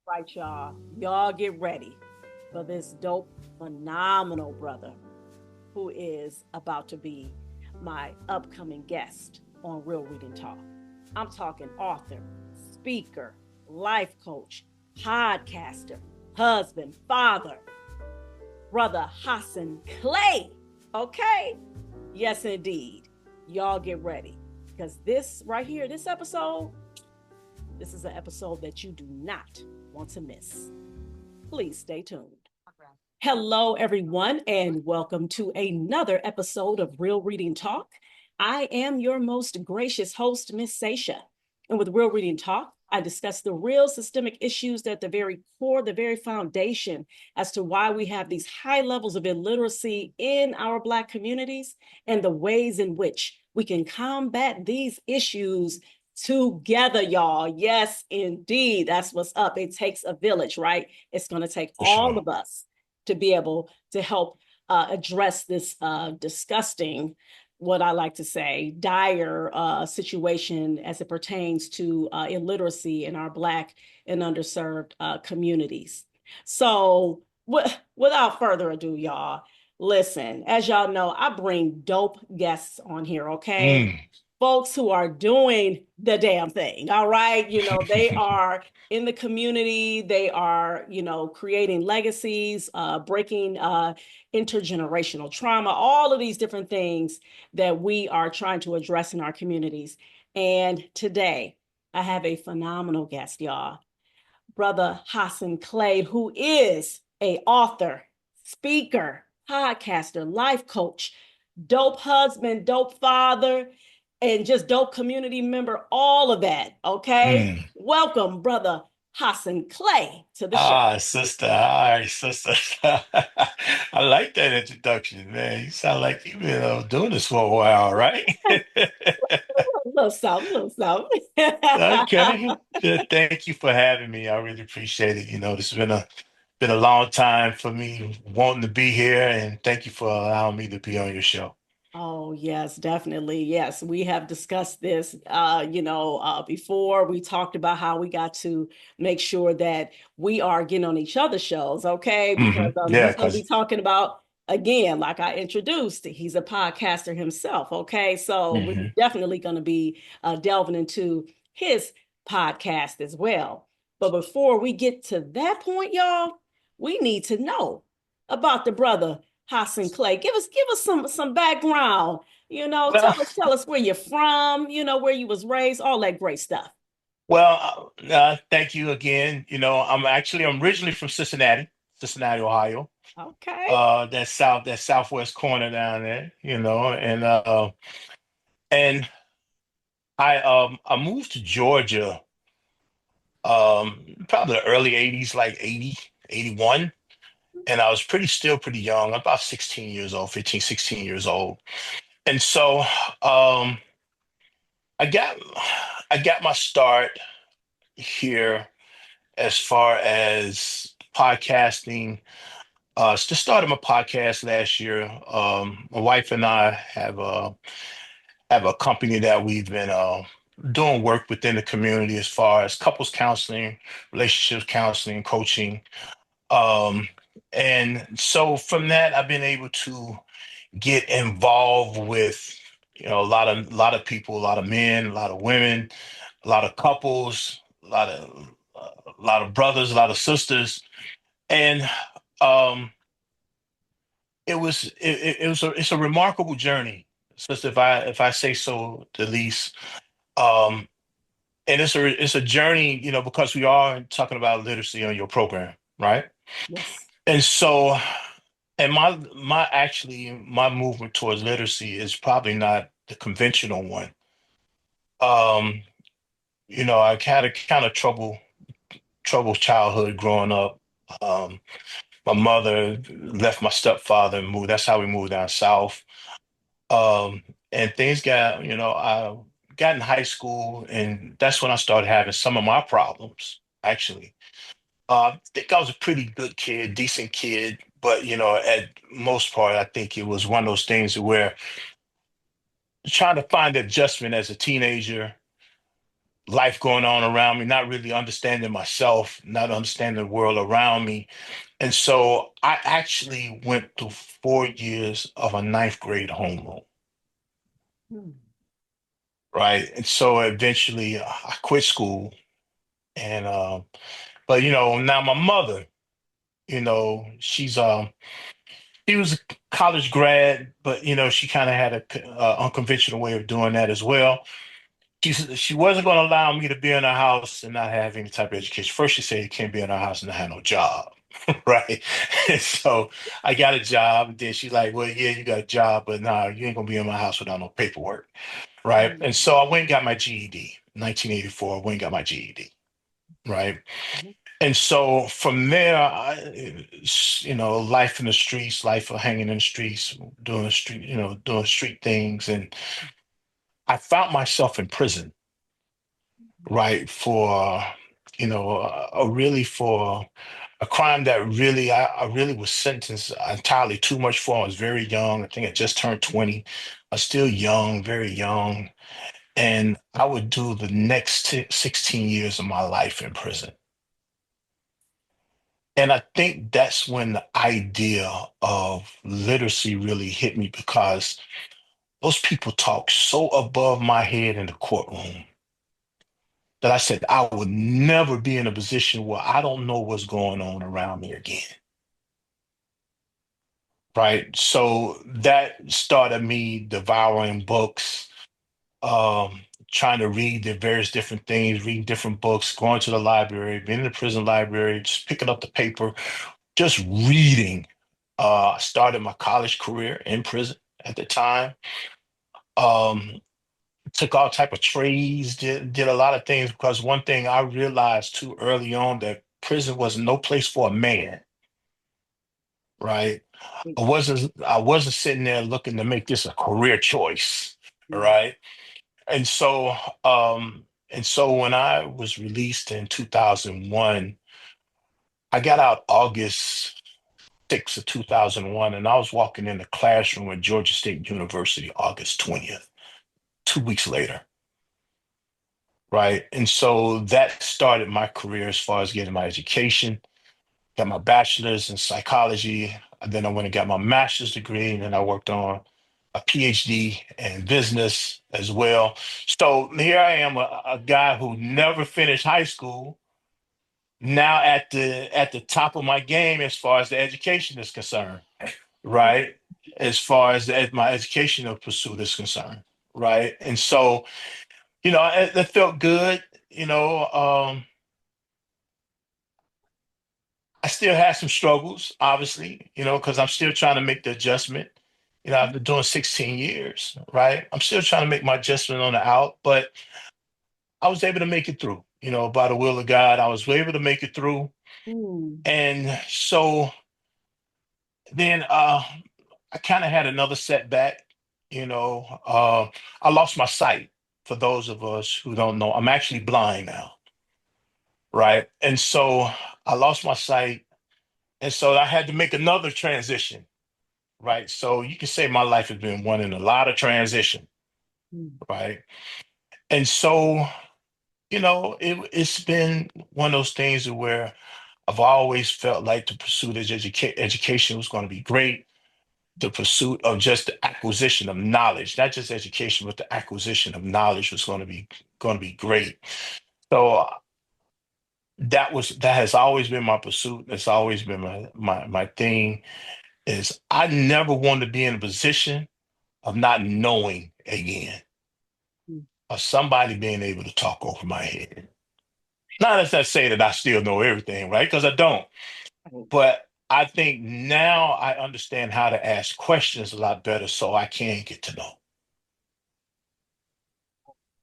Right, y'all. Y'all get ready for this dope, phenomenal brother who is about to be my upcoming guest on Real Reading Talk. I'm talking author, speaker, life coach, podcaster, husband, father, brother Hasan Clay. Okay? Yes, indeed. Y'all get ready because this right here, this episode, this is an episode that you do not want to miss. Please stay tuned. Hello, everyone, and welcome to another episode of Real Reading Talk. I am your most gracious host, Miss Sasha. And with Real Reading Talk, I discuss the real systemic issues at the very core, the very foundation as to why we have these high levels of illiteracy in our Black communities and the ways in which we can combat these issues together, y'all. Yes, indeed. That's what's up. It takes a village, right? It's going to take For all sure. of us to be able to help address this disgusting, what I like to say, dire situation as it pertains to illiteracy in our Black and underserved communities. So, without further ado, y'all, listen, as y'all know, I bring dope guests on here, okay? Mm. Folks who are doing the damn thing. All right. They are in the community. They are, creating legacies, breaking intergenerational trauma, all of these different things that we are trying to address in our communities. And today, I have a phenomenal guest, y'all. Brother Hasan Clay, who is a author, speaker, podcaster, life coach, dope husband, dope father, and just dope community member, all of that. Okay. Mm. Welcome, brother Hasan Clay, to the show. Sister. Hi, sister. I like that introduction, man. You sound like you've been doing this for a while, right? A little something, a little something. Okay. Good. Thank you for having me. I really appreciate it. This has been a long time for me wanting to be here, and thank you for allowing me to be on your show. Oh, yes, definitely. Yes, we have discussed this, before. We talked about how we got to make sure that we are getting on each other's shows, okay? Because Yeah, he's going to be because talking about, again, like I introduced, he's a podcaster himself, okay? So we're definitely going to be delving into his podcast as well. But before we get to that point, y'all, we need to know about the brother Hasan Clay. Give us some background. well, Tell us where you're from. Where you was raised, all that great stuff. thank you again. I'm originally from Cincinnati, Ohio. Okay. That southwest corner down there, and I moved to Georgia probably the early 80s, like 80, 81. And I was pretty young, about 16 years old, 15, 16 years old. And so um I got I got my start here as far as podcasting. Just started my podcast last year. My wife and I have a company that we've been doing work within the community as far as couples counseling, relationships counseling, coaching. Um, and so from that, I've been able to get involved with a lot of people, a lot of men, a lot of women, a lot of couples, a lot of brothers, a lot of sisters, and um, it's a remarkable journey. Just if I say so, the least. Um, and it's a journey, because we are talking about literacy on your program, right? Yes. And so, and my movement towards literacy is probably not the conventional one. Um, I had a kind of troubled childhood growing up. Um, my mother left my stepfather and moved. That's how we moved down south. And things I got in high school, and that's when I started having some of my problems, actually. I think I was a pretty good kid, decent kid, but at most part, I think it was one of those things where trying to find adjustment as a teenager, life going on around me, not really understanding myself, not understanding the world around me. And so I actually went through 4 years of a ninth grade homeroom, Mm. right? And so eventually I quit school. And but now my mother, she was a college grad, but she kind of had a unconventional way of doing that as well. She wasn't going to allow me to be in her house and not have any type of education. First, she said you can't be in her house and not have no job, right? And so I got a job, and then she's like, "Well, yeah, you got a job, but nah, you ain't gonna be in my house without no paperwork, right?" And Mm. so I went and got my GED, 1984. I went and got my GED, right? And so from there, life in the streets, life of hanging in the streets, doing street things, and I found myself in prison, right, for for a crime that really I really was sentenced entirely too much for. I was very young. I think I just turned 20. I was still young, very young, and I would do the next 16 years of my life in prison. And I think that's when the idea of literacy really hit me because those people talk so above my head in the courtroom that I said I would never be in a position where I don't know what's going on around me again. Right. So that started me devouring books, um, trying to read the various different things, reading different books, going to the library, being in the prison library, just picking up the paper, just reading. I started my college career in prison at the time. Um, Took all type of trades, did a lot of things because one thing I realized too early on that prison was no place for a man, right? I wasn't sitting there looking to make this a career choice, Mm. right? And so when I was released in 2001, I got out August 6th of 2001, and I was walking in the classroom at Georgia State University August 20th, 2 weeks later. Right. And so that started my career as far as getting my education, got my bachelor's in psychology. And then I went and got my master's degree, and then I worked on a PhD in business as well. So here I am, a guy who never finished high school, now at the top of my game as far as the education is concerned, right? As far as my educational pursuit is concerned, right? And so, it felt good, you know. I still had some struggles, obviously, because I'm still trying to make the adjustment. I've been doing 16 years, right? I'm still trying to make my adjustment on the out, but I was able to make it through, by the will of God. I was able to make it through. Mm. And so then I kind of had another setback, you know. I lost my sight. For those of us who don't know, I'm actually blind now, right? And so I lost my sight. And so I had to make another transition. Right. So you can say my life has been one in a lot of transition, Mm. right? And so, it's been one of those things where I've always felt like the pursuit of education was going to be great. The pursuit of just the acquisition of knowledge, not just education, but the acquisition of knowledge was going to be great. So that has always been my pursuit. That's always been my thing. Is I never wanted to be in a position of not knowing again, Mm. of somebody being able to talk over my head. Not as I say that I still know everything, right? Because I don't. Oh, But I think now I understand how to ask questions a lot better so I can get to know.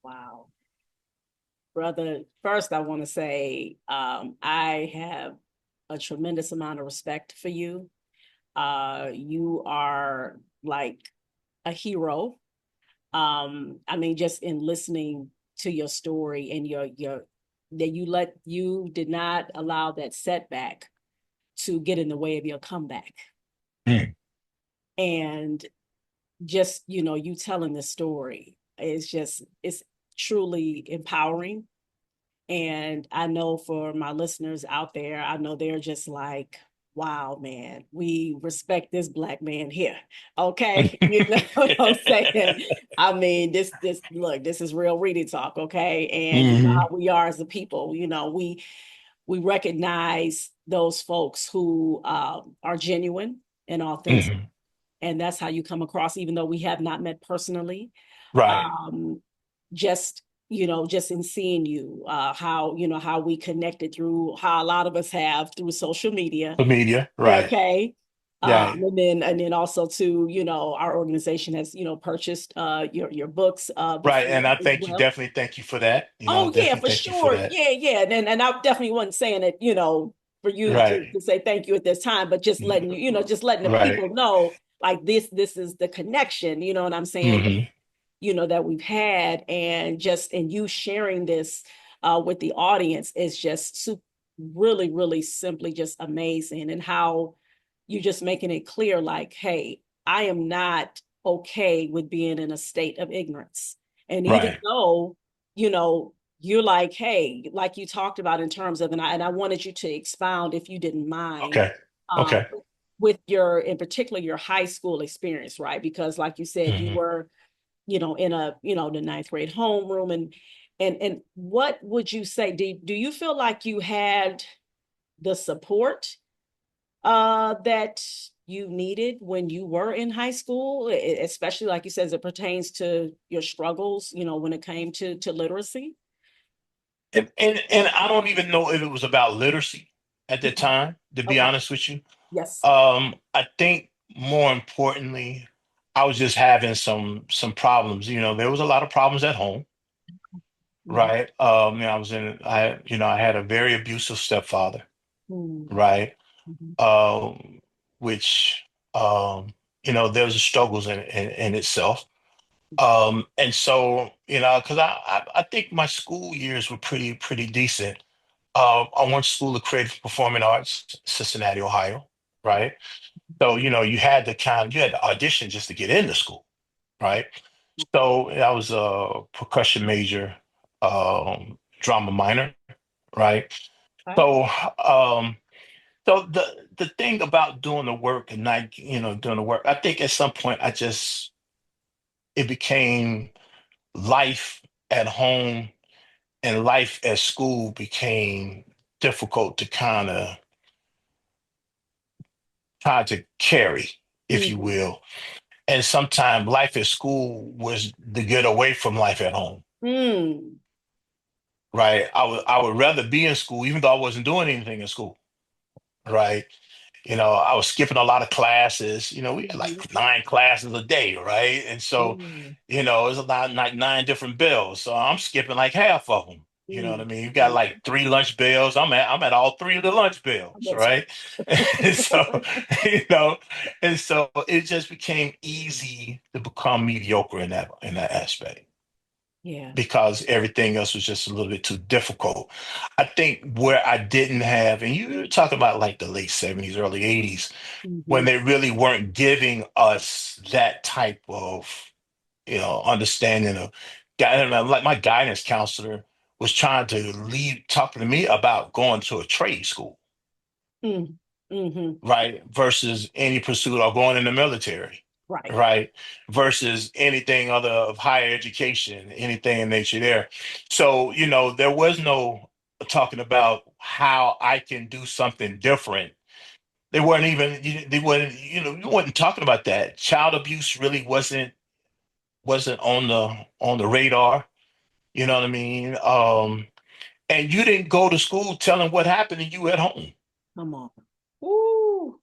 wow. Brother, first I want to say I have a tremendous amount of respect for you. You are like a hero. I mean, just in listening to your story and your that you did not allow that setback to get in the way of your comeback. Mm. And just, you telling the story is just, it's truly empowering. And I know for my listeners out there, I know they're just like, wow, man, we respect this black man here. Okay. You know what I'm saying? I mean, look, this is real reading talk. Okay. And you know Hmm. how we are as a people, we recognize those folks who are genuine and authentic. Hmm. And that's how you come across, even though we have not met personally. Right. Um, just just in seeing you, how how we connected through how a lot of us have through social media. The media. Right. Okay. Yeah. And then also too, our organization has, purchased your books Right. before And I as thank you. well. Definitely thank you for that. Oh yeah, Definitely for thank you for sure. that. Yeah, yeah. And I definitely wasn't saying it, for you Right. to say thank you at this time, but just letting just letting the Right. people know like this is the connection, you know what I'm saying? Hmm. That we've had, and you sharing this with the audience is just really, really simply just amazing. And how you just making it clear, like, hey, I am not okay with being in a state of ignorance. And even Right. though, you know, you're like, hey, like you talked about in terms of, and I wanted you to expound if you didn't mind, Okay. uh, Okay. with in particular, your high school experience, right? Because like you said, you Hmm. were, in a, the ninth grade homeroom, and what would you say? Do you feel like you had the support that you needed when you were in high school, especially like you said, as it pertains to your struggles, when it came to literacy? And I don't even know if it was about literacy at the Mhm. time, to be Okay. honest with you. Yes. I think more importantly, I was just having some problems. There was a lot of problems at home, Mhm. right? I had a very abusive stepfather, Mhm. right? Mhm. Um, which there was struggles in itself. And so, because I think my school years were pretty decent. I went to School of Creative Performing Arts, Cincinnati, Ohio, right? So, you had to audition just to get into school, right? So I was a percussion major, drama minor, right? Okay. So, um, so the thing about doing the work and not, doing the work, I think at some point it became life at home and life at school became difficult to kind of try to carry, if you Mhm. will. And sometimes life at school was to get away from life at home, Mm. right? I would rather be in school, even though I wasn't doing anything in school, right? I was skipping a lot of classes. We had Mhm. like 9 classes a day, right? And so, Mm. it was about like 9 different bills. So I'm skipping like half of them. You know what I Mm. mean? You got like 3 lunch bills. I'm at all three of the lunch bills, That's right? And so, right. you know, and so it just became easy to become mediocre in that aspect Yeah. because everything else was just a little bit too difficult. I think where I didn't have, and you were talking about like the late 70s, early 80s, when Mhm. they really weren't giving us that type of, understanding of guidance. Like my guidance counselor was trying to talking to me about going to a trade school, Mm. Mhm. right? Versus any pursuit or going in the military, Right. right? Versus anything other of higher education, anything in nature there. So, there was no talking about how I can do something different. They weren't even, they weren't, you weren't talking about that. Child abuse really wasn't on the radar. You know what I mean? And you didn't go to school telling what happened to you at home. Come on. Ooh.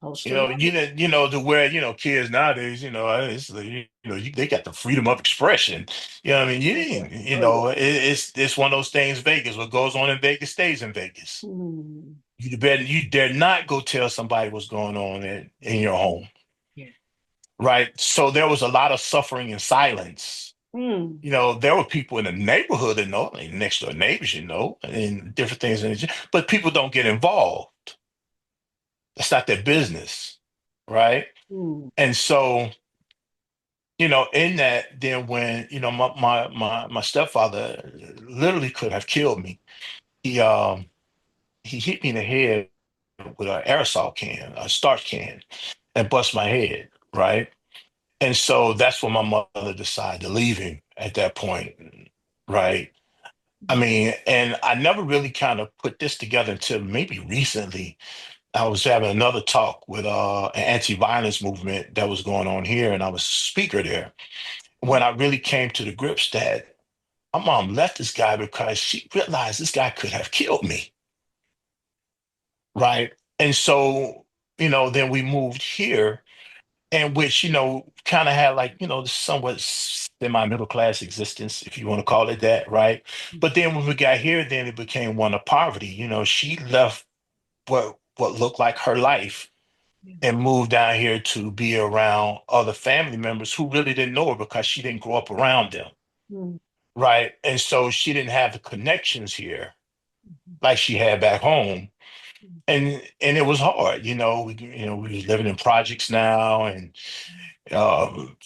Those You traumatic. didn't, to where, kids nowadays, it's like, they got the freedom of expression. You know what I mean? You Oh yeah. didn't, Oh yeah. it's one of those things, Vegas. What goes on in Vegas stays in Vegas. Mm. You dare not go tell somebody what's going on in your home, Yeah. right? So there was a lot of suffering in silence. Mm. There were people in the neighborhood that know, like next door neighbors, and different things, but people don't get involved. That's not their business, right? Mm. And so in that, then when, my stepfather literally could have killed me. He he hit me in the head with an aerosol can, a starch can, and bust my head, right? And so that's when my mother decided to leave him at that point, right? I mean, and I never really kind of put this together until maybe recently. I was having another talk with an anti-violence movement that was going on here, and I was a speaker there. When I really came to the grips that my mom left this guy because she realized this guy could have killed me, right? And so, then we moved here, and which, kind of had like, somewhat semi-middle class existence, if you want to call it that, right? But then when we got here, then it became one of poverty. She left what looked like her life Yeah. and moved down here to be around other family members who really didn't know her because she didn't grow up around them, Mm, right? And so she didn't have the connections here mhm, like she had back home. mm, And it was hard, we was living in projects now, and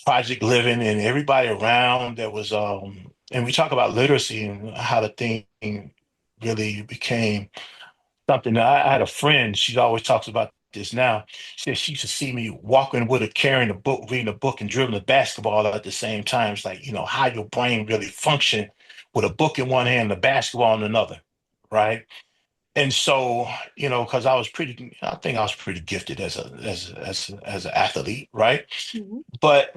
project living, and everybody around that was and we talk about literacy and how the thing really became something. I had a friend, she always talks about this now. She said she used to see me walking with her, carrying a book, reading a book, and dribbling a basketball at the same time. It's like, how your brain really function with a book in one hand and a basketball in another, right? And so, because I think I was pretty gifted as an athlete, right? mhm, But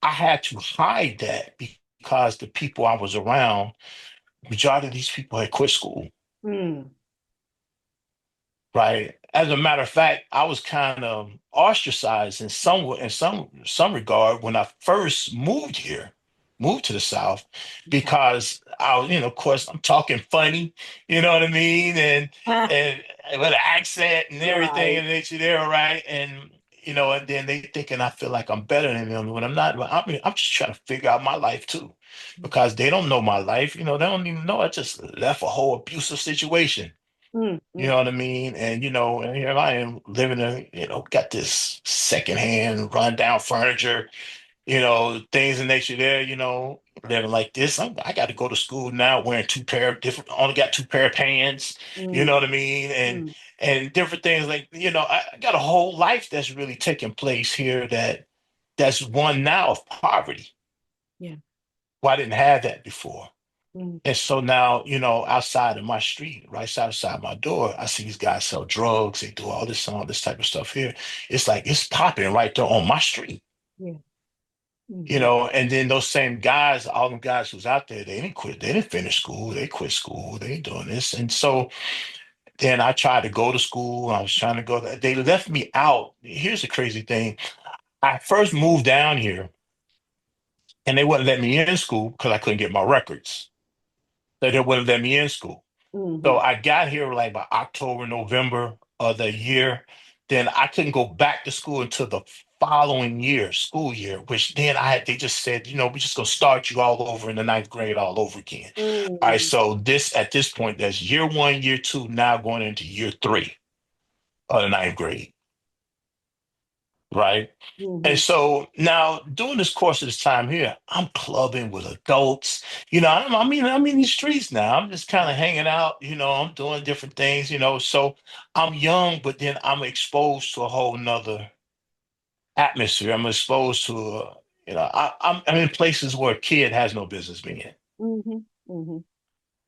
I had to hide that because the people I was around, majority of these people had quit school, mm, right? As a matter of fact, I was kind of ostracized in some regard when I first moved to the South, okay. because I was, of course, I'm talking funny, you know what I mean, and with an accent and everything Right. and nature there, right? And then they thinking I feel like I'm better than them when I'm not. But I mean, I'm just trying to figure out my life too, because they don't know my life. They don't even know I just left a whole abusive situation. Mm, You mm, know what I mean? And here I am living in, got this secondhand rundown furniture, things in nature there, living like this. I got to go to school now wearing only got two pair of pants, you know mm, what I mean? And mm. and different things like, I got a whole life that's really taking place here that's one now of poverty. Yeah. Well, I didn't have that before. Mm, And so now, outside of my street, right outside my door, I see these guys sell drugs. They do all this type of stuff here. It's like it's popping right there on my street, yeah. Mhm, and then those same guys, all them guys who's out there, they didn't quit. They didn't finish school. They quit school. They ain't doing this. And so then I tried to go to school. I was trying to go. They left me out. Here's the crazy thing. I first moved down here and they wouldn't let me in school because I couldn't get my records. They wouldn't let me in school. So mhm, I got here like by October, November of the year. Then I couldn't go back to school until the following year, school year, which then they just said, we're just gonna start you all over in the ninth grade all over again. All right, mm, so at this point, that's year one, year two, now going into year three of the ninth grade, right? And mhm. so now, during this course of this time here, I'm clubbing with adults. I'm in these streets now. I'm just kind of hanging out. I'm doing different things. So I'm young, but then I'm exposed to a whole nother atmosphere. I'm exposed to, I'm in places where a kid has no business being, Mhm, mhm,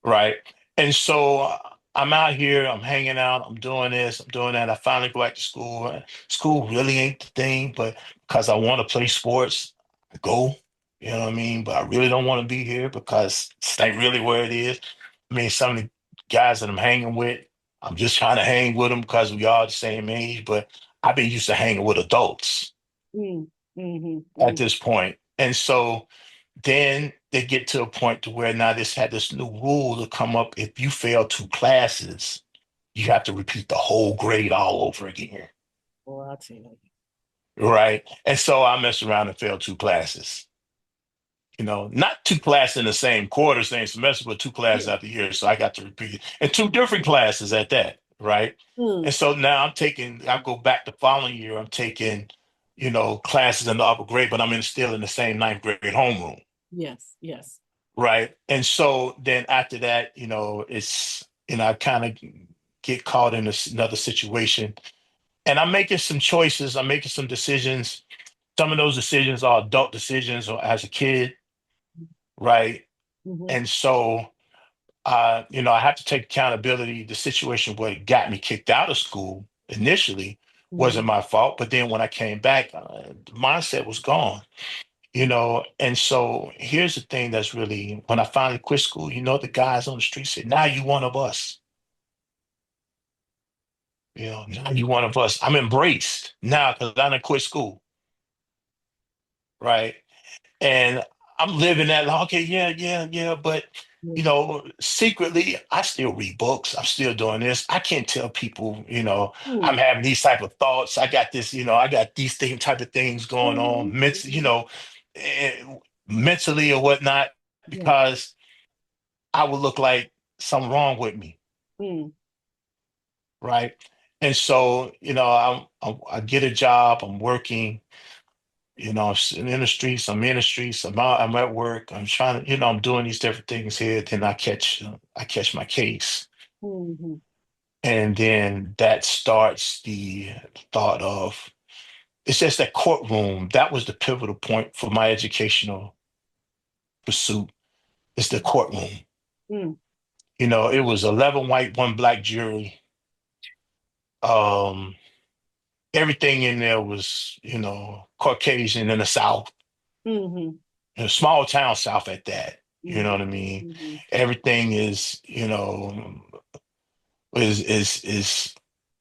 right? And so I'm out here, I'm hanging out, I'm doing this, I'm doing that. I finally go back to school. School really ain't the thing, but because I want to play sports, I go. You know what I mean? But I really don't want to be here because it's not really where it is. I mean, some of the guys that I'm hanging with, I'm just trying to hang with them because we are the same age, but I've been used to hanging with adults mm, mhm, at mm. this point. And so then they get to a point to where now this had this new rule to come up. If you fail two classes, you have to repeat the whole grade all over again. Boy, I tell you. Right. And so I messed around and failed two classes. Not two classes in the same quarter, same semester, but two classes Yeah. out the year. So I got to repeat it. And two different classes at that. Right. Mm, And so now I go back the following year, I'm taking classes in the upper grade, but I'm still in the same ninth grade homeroom. Yes. Yes. Right. And so then after that, I kind of get caught in another situation, and I'm making some choices. I'm making some decisions. Some of those decisions are adult decisions or as a kid. Right. Mm-hmm. And so, I have to take accountability. The situation where it got me kicked out of school initially Mm-hmm. wasn't my fault. But then when I came back, the mindset was gone. And so here's the thing that's really, when I finally quit school, the guys on the street said, now you one of us. Now you one of us. I'm embraced now because I done quit school, right? And I'm living that, like, okay, yeah, yeah, yeah. But, secretly, I still read books. I'm still doing this. I can't tell people, I'm Mm-hmm. having these type of thoughts. I got this, I got these type of things going on, Mm-hmm. eh, mentally or whatnot, Yeah. because I would look like something wrong with me, Mm-hmm. right? And so, I get a job, I'm working, I'm in the streets, I'm in the streets, I'm out, I'm at work, I'm trying to, I'm doing these different things here. Then I catch my case. Mm-hmm. And then that starts the thought of, it's just that courtroom. That was the pivotal point for my educational pursuit. It's the courtroom. Mm-hmm. It was 11 white, one black jury. Um, Everything in there was, Caucasian in the South, Mm-hmm. in a small town South at that. You know Mm-hmm. what I mean? Mm-hmm. Everything is, is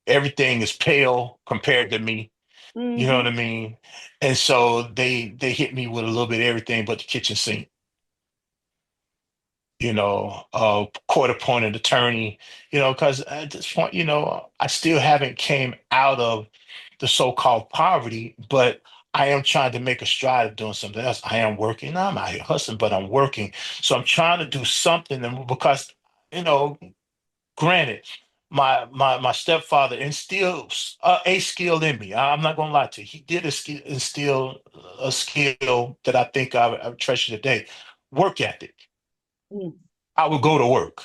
everything is pale compared to me. You know Mm-hmm. what I mean? And so they hit me with a little bit of everything but the kitchen sink. Court appointed attorney, because at this point, I still haven't came out of the so-called poverty, but I am trying to make a stride of doing something else. I am working. I'm out here hustling, but I'm working. So I'm trying to do something because, you know, granted, my stepfather instilled a skill in me. I'm not gonna lie to you. He did instill a skill that I think I treasure today. Work ethic. Mm-hmm. I would go to work.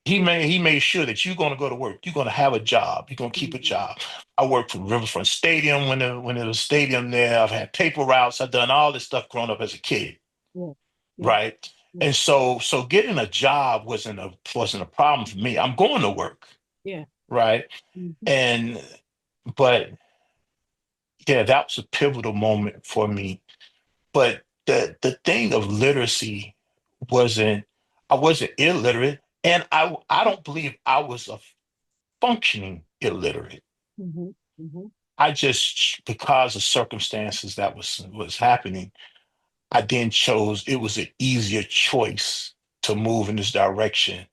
He made sure that you're going to go to work. You're going to have a job. You're going to keep a Mm-hmm. job. I worked for Riverfront Stadium when there was a stadium there. I've had paper routes. I've done all this stuff growing up as a kid, Yeah. Yeah. right? Yeah. And so getting a job wasn't a problem for me. I'm going to work, Yeah. right? Mm-hmm. And but yeah, that was a pivotal moment for me. But the thing of literacy wasn't I wasn't illiterate, and I don't believe I was a functioning illiterate. Mm-hmm. Mm-hmm. I just, because of circumstances that was happening, I then chose, it was an easier choice to move in this direction,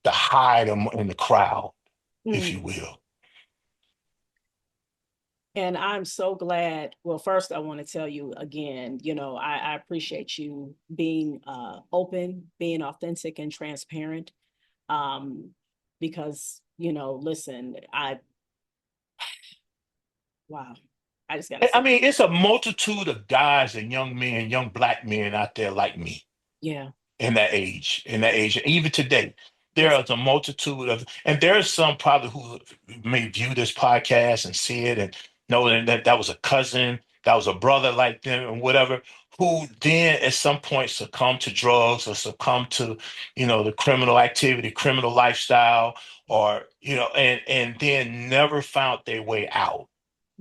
to hide in the crowd, if Mm. you will. And I'm so glad. Well, first, I want to tell you again, I appreciate you being open, being authentic and transparent. Um, because, listen, wow, I just got to I say, mean, it's a multitude of guys and young men, young black men out there like me yeah, in that age, even today. There yes, is a multitude of, and there are some probably who may view this podcast and see it and know that was a cousin, that was a brother like them and whatever, who then at some point succumb to drugs or succumb to, the criminal activity, criminal lifestyle, or, and then never found their way out.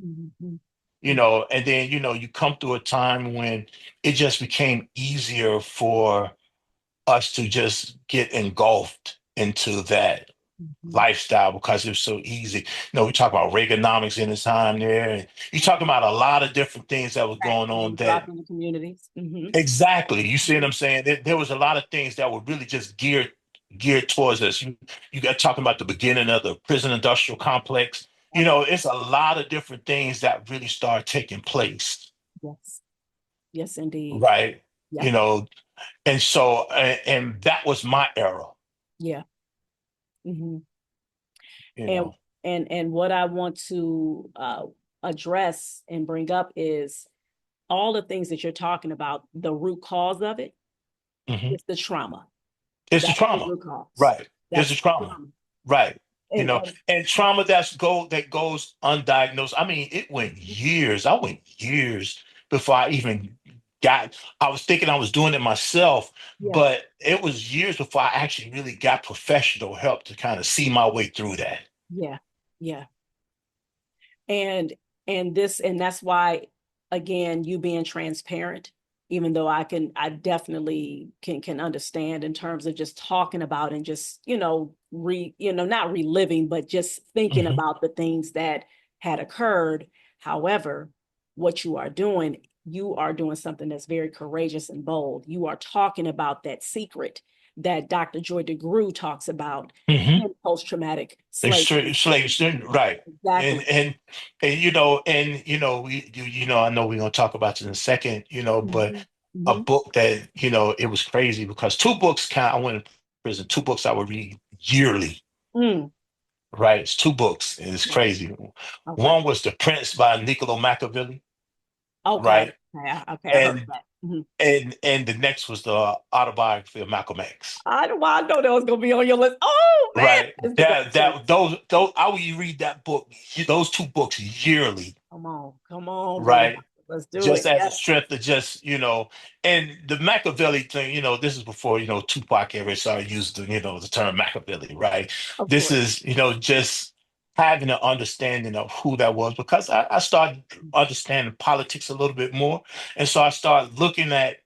mm-hmm. And then, you come through a time when it just became easier for us to just get engulfed into that Mm-hmm. lifestyle because it was so easy. We talk about Reaganomics in the time there, and you talking about a lot of different things that was Right. going on Being that dropped in the communities. Mm-hmm. exactly. You see what I'm saying? There was a lot of things that were really just geared towards us. You got talking about the beginning of the prison industrial complex. It's a lot of different things that really start taking place, Yes, yes, indeed. right? Yeah, You know, and so and that was my era, yeah. Mm-hmm. you And know. and what I want to address and bring up is all the things that you're talking about. The root cause of it Hmm. is the trauma. It's the That's the trauma. root cause. Right. It's That's the the trauma. trauma. Right. And, And trauma that goes undiagnosed. I mean, it went years. I went years before I even I was thinking I was doing it myself, yeah, but it was years before I actually really got professional help to kind of see my way through that. yeah, yeah. and and that's why, again, you being transparent, even though I definitely can understand in terms of just talking about and just not reliving but just thinking Hmm. about the things that had occurred. However, what you are doing something that's very courageous and bold. You are talking about that secret that Dr. Joy DeGruy talks about Hmm. in post-traumatic Extreme slavery. slaves, right? And Exactly. I know we're gonna talk about it in a second, but Mhm. a Mhm. book that it was crazy because two books I went to prison. Two books I would read yearly. Mm. Right, it's two books, and it's Yeah. crazy. Okay. One was The Prince by Niccolo Machiavelli, Okay. right, Okay. I heard and that. Mhm. the next was the autobiography of Malcolm X. I know that was gonna be on your list. Oh man, Right, it's the that question. that those I would read that book, those two books yearly, Come on, brother. right? Let's do Just it. as a Yes, strength to just, and the Machiavelli thing, this is before, Tupac ever started using the term Machiavelli, right? of This course. is, just having an understanding of who that was because I started understanding politics a little bit more. And so I started looking at,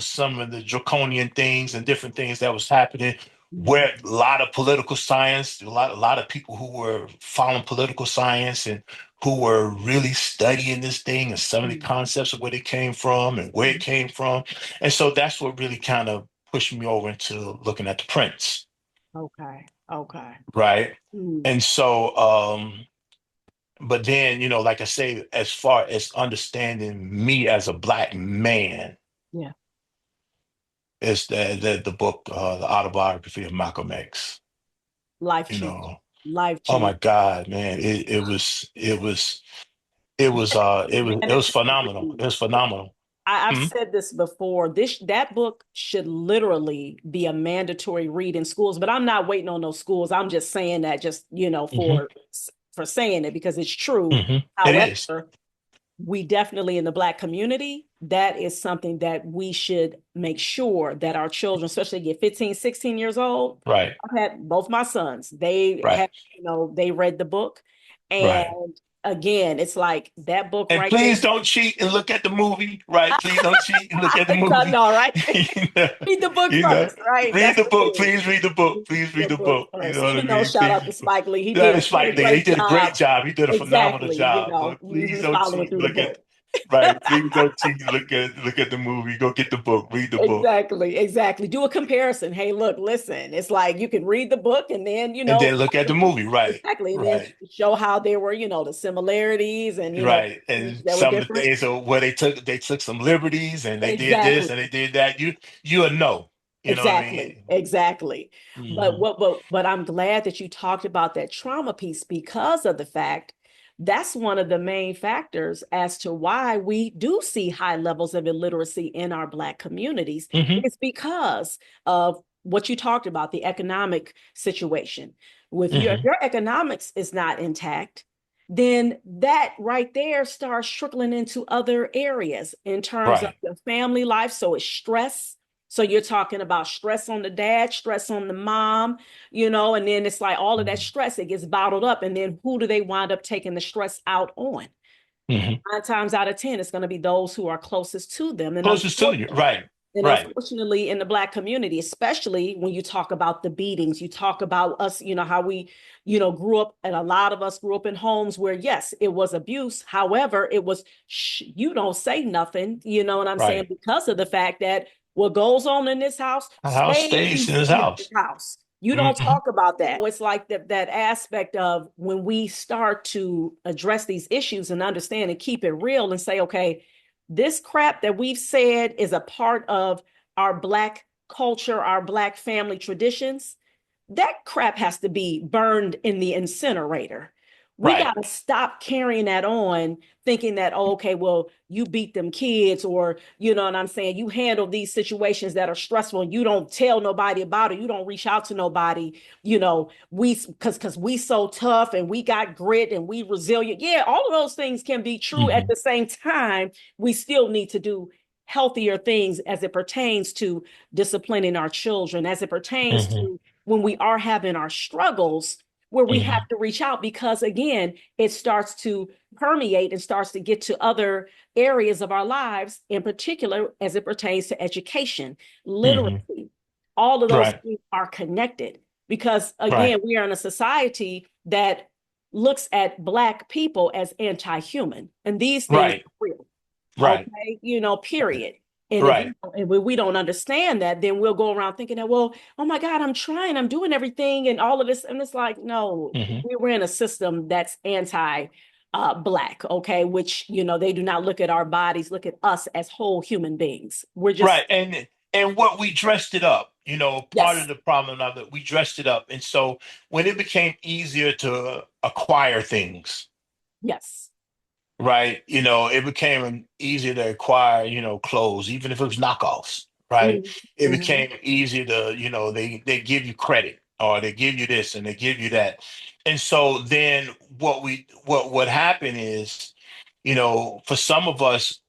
some of the draconian things and different things that was happening Mhm. where a lot of political science, a lot of people who were following political science and who were really studying this thing and some of the Mhm. concepts of where it came from and where it Mhm. came from. And so that's what really kind of pushed me over into looking at the prints, Okay. Okay. right? Mm. And so, but then, like I say, as far as understanding me as a black man, Yeah. is the book, the autobiography of Malcolm X. Life You change. know, Life oh my change. God, man, it was phenomenal. It was phenomenal. I've Hmm. said this before. That book should literally be a mandatory read in schools, but I'm not waiting on those schools. I'm just saying that just, Hmm. for saying it because it's true. Hmm. It is. However, we definitely in the Black community, that is something that we should make sure that our children, especially get 15, 16 years old. Right. I've had both my sons, they Right. have, they read the book. And Right. again, it's like that book And right there. please don't cheat and look at the movie. Right. Please don't cheat and look at the I movie. know, right? you know, Read the book you know. first, right? Read That's the what it book. is. Please read the book. Please read The the book book. You first. know what I Even though mean? shout Please out read to the book. Spike Lee, That is did a Spike Lee. He great did a great job. job. He did a phenomenal Exactly, job. But please don't following cheat. through the Look at book. right. Please don't cheat. Look at the movie. Go get the book. Read the book. Exactly, exactly. Do a comparison. Hey, look, listen. It's like you can read the book and then, And then look at the movie. Right. exactly, and then Right. show how there were, the similarities and Right. things And that were some of the different. things where they took some liberties and they did this Exactly. and they did that. You will know. You know what I Exactly, mean? exactly. But Hmm. but I'm glad that you talked about that trauma piece because of the fact that's one of the main factors as to why we do see high levels of illiteracy in our Black communities. Hmm. It's because of what you talked about, the economic situation. With if Hmm. your economics is not intact, then that right there starts trickling into other areas in terms of Right. your family life. So it's stress, so you're talking about stress on the dad, stress on the mom, and then it's like all of that stress, it gets bottled up. And then who do they wind up taking the stress out on? Hmm. 9 times out of 10, it's going to be those who are closest to them. Closest to you. Right. Right. Unfortunately, in the Black community, especially when you talk about the beatings, you talk about us, how we, grew up, and a lot of us grew up in homes where, yes, it was abuse. However, it was, you don't say nothing, you know what I'm saying? Right. Because of the fact that what goes on in this house The house stays stays in his in this house. house. You don't Hmm. talk about that. It's like that aspect of when we start to address these issues and understand and keep it real and say, okay, this crap that we've said is a part of our Black culture, our Black family traditions, that crap has to be burned in the incinerator. We Right. got to stop carrying that on, thinking that, oh, okay, well, you beat them kids, or, you know what I'm saying? You handle these situations that are stressful and you don't tell nobody about it. You don't reach out to nobody, because we so tough and we got grit and we resilient. Yeah, all of those things can be true. At Hmm. the same time, we still need to do healthier things as it pertains to disciplining our children, as it pertains Hmm. to when we are having our struggles, where we have Hmm. to reach out, because again, it starts to permeate and starts to get to other areas of our lives, in particular as it pertains to education, Hmm. literacy. All of those Right. things are connected, because Right. again, we are in a society that looks at Black people as anti-human, and these things Right. are real. Right. Okay, period. And if Right. we don't understand that, then we'll go around thinking that, well, oh my God, I'm trying, I'm doing everything and all of this. And it's like, no, Hmm. we're in a system that's anti Black, okay, which, they do not look at our bodies, look at us as whole human beings. We're just, Right. And what we dressed it up, part of yes, the problem of it, we dressed it up. And so when it became easier to acquire things, yes. right, it became easier to acquire, clothes, even if it was knockoffs, right? Mm-hmm, It mm-hmm, became easier to, they give you credit or they give you this and they give you that. And so then what happened is, for some of us,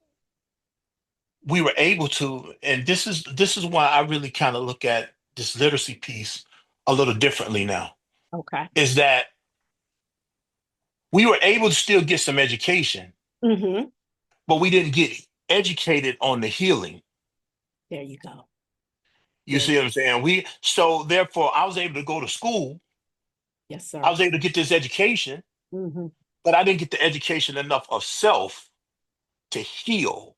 we were able to, and this is why I really kind of look at this literacy piece a little differently now, okay. is that we were able to still get some education, Mm-hmm. but we didn't get educated on the healing. There you go. You There see you, what I'm saying? So therefore I was able to go to school, yes, I sir. was able to get this education, Mm-hmm. but I didn't get the education enough of self to heal.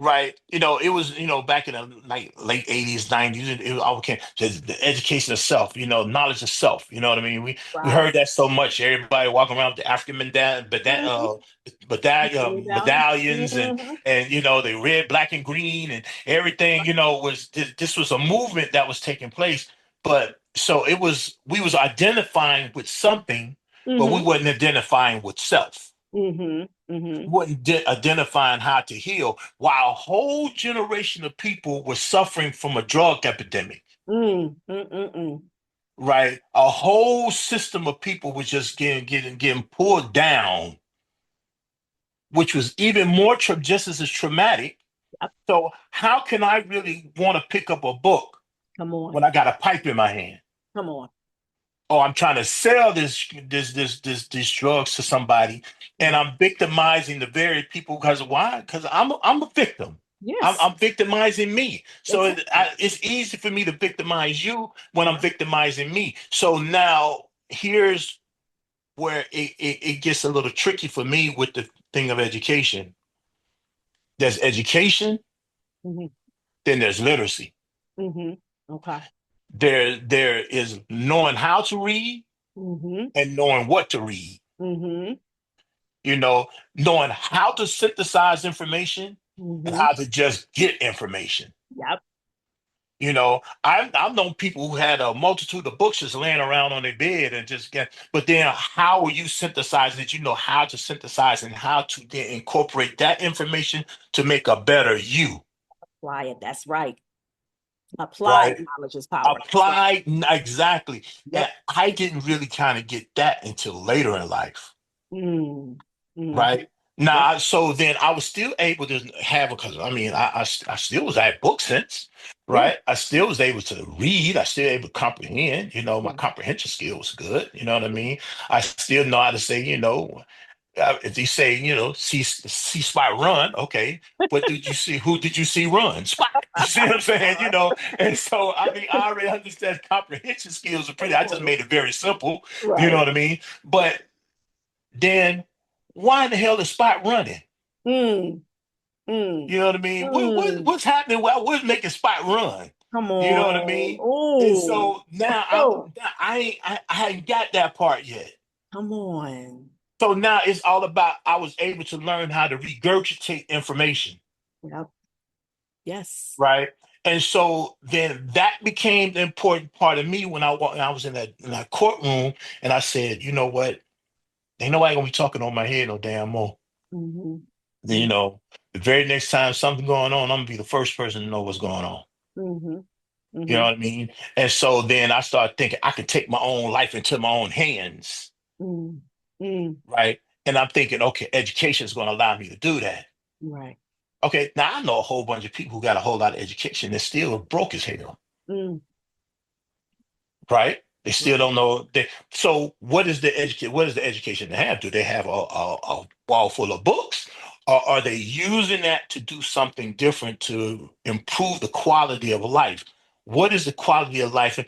Right. It was, back in the like late 80s, 90s, it all became the education of self, knowledge of self. You know what I mean? We Right. heard that so much. Everybody walking around with the African Mm-hmm. medallions Mm-hmm. and the red, black, and green and everything, was this was a movement that was taking place. But so we was identifying with something, but we Mm-hmm. wasn't identifying with self, Mm-hmm. Mm-hmm. wasn't identifying how to heal, while a whole generation of people were suffering from a drug epidemic, Mm, mm, mm, mm. right? A whole system of people was just getting pulled down, which was even more just as traumatic. Yep. So how can I really want to pick up a book Come on. when I got a pipe in my hand? Come on. Oh, I'm trying to sell these drugs to somebody, and Right. I'm victimizing the very people. Because why? Because I'm a victim. I'm, Yes. I'm victimizing me. So Exactly. it's easy for me to victimize you when I'm Yep. victimizing me. So now here's where it gets a little tricky for me with the thing of education. There's education, Mm-hmm. then there's literacy. Mm-hmm. Okay. There is knowing how to read Mm-hmm. and knowing what to read. Mm-hmm. you know, Knowing how to synthesize information and Mm-hmm. how to just get information. Yep. I've known people who had a multitude of books just laying around on their bed and just get, but then how are you synthesizing it? You know how to synthesize and how to then incorporate that information to make a better you, Apply it. That's right. Applied right? knowledge is power. That's right. Apply exactly. And Yep. I didn't really kind of get that until later in life. Mm. Mm-hmm. Right. Yep. Now, so then I was still able to have, because I mean, I still was at book sense, Yeah. right? I still was able to read. I still able to comprehend. My Yeah. comprehension skill was good. You know what I mean? I still know how to say, if you say, see spot run, okay. What did you see? Who did you see run? Spot. You see what I'm saying? And so I mean, I already understand comprehension skills are pretty. I just made it very simple. You know Right. what I mean? But then why in the hell is Spot running? Mm. Mm. You know what I mean? Mm. What's happening? What's making Spot run? Come You know what I on. mean? And Oh. so now Oh. I hadn't got that part yet. Come on. So now it's all about I was able to learn how to regurgitate information, Yep. Yes. right? And so then that became the important part of me when I was in that courtroom, and I said, you know what? Ain't nobody gonna be talking on my head no damn more. Mm-hmm. Then, the very next time something going on, I'm gonna be the first person to know what's going on. Mm-hmm. You know Mm-hmm. what I mean? And so then I started thinking I could take my own life into my own hands, Mm-hmm. Mm. right? And I'm thinking, okay, education is going to allow me to do that. Right. Okay, now I know a whole bunch of people who got a whole lot of education and still broke as hell, Mm. right? They still Right. don't know. So what is the education? What is the education they have? Do they have a wall full of books, or are they using that to do something different to improve the quality of life? What is the quality of life?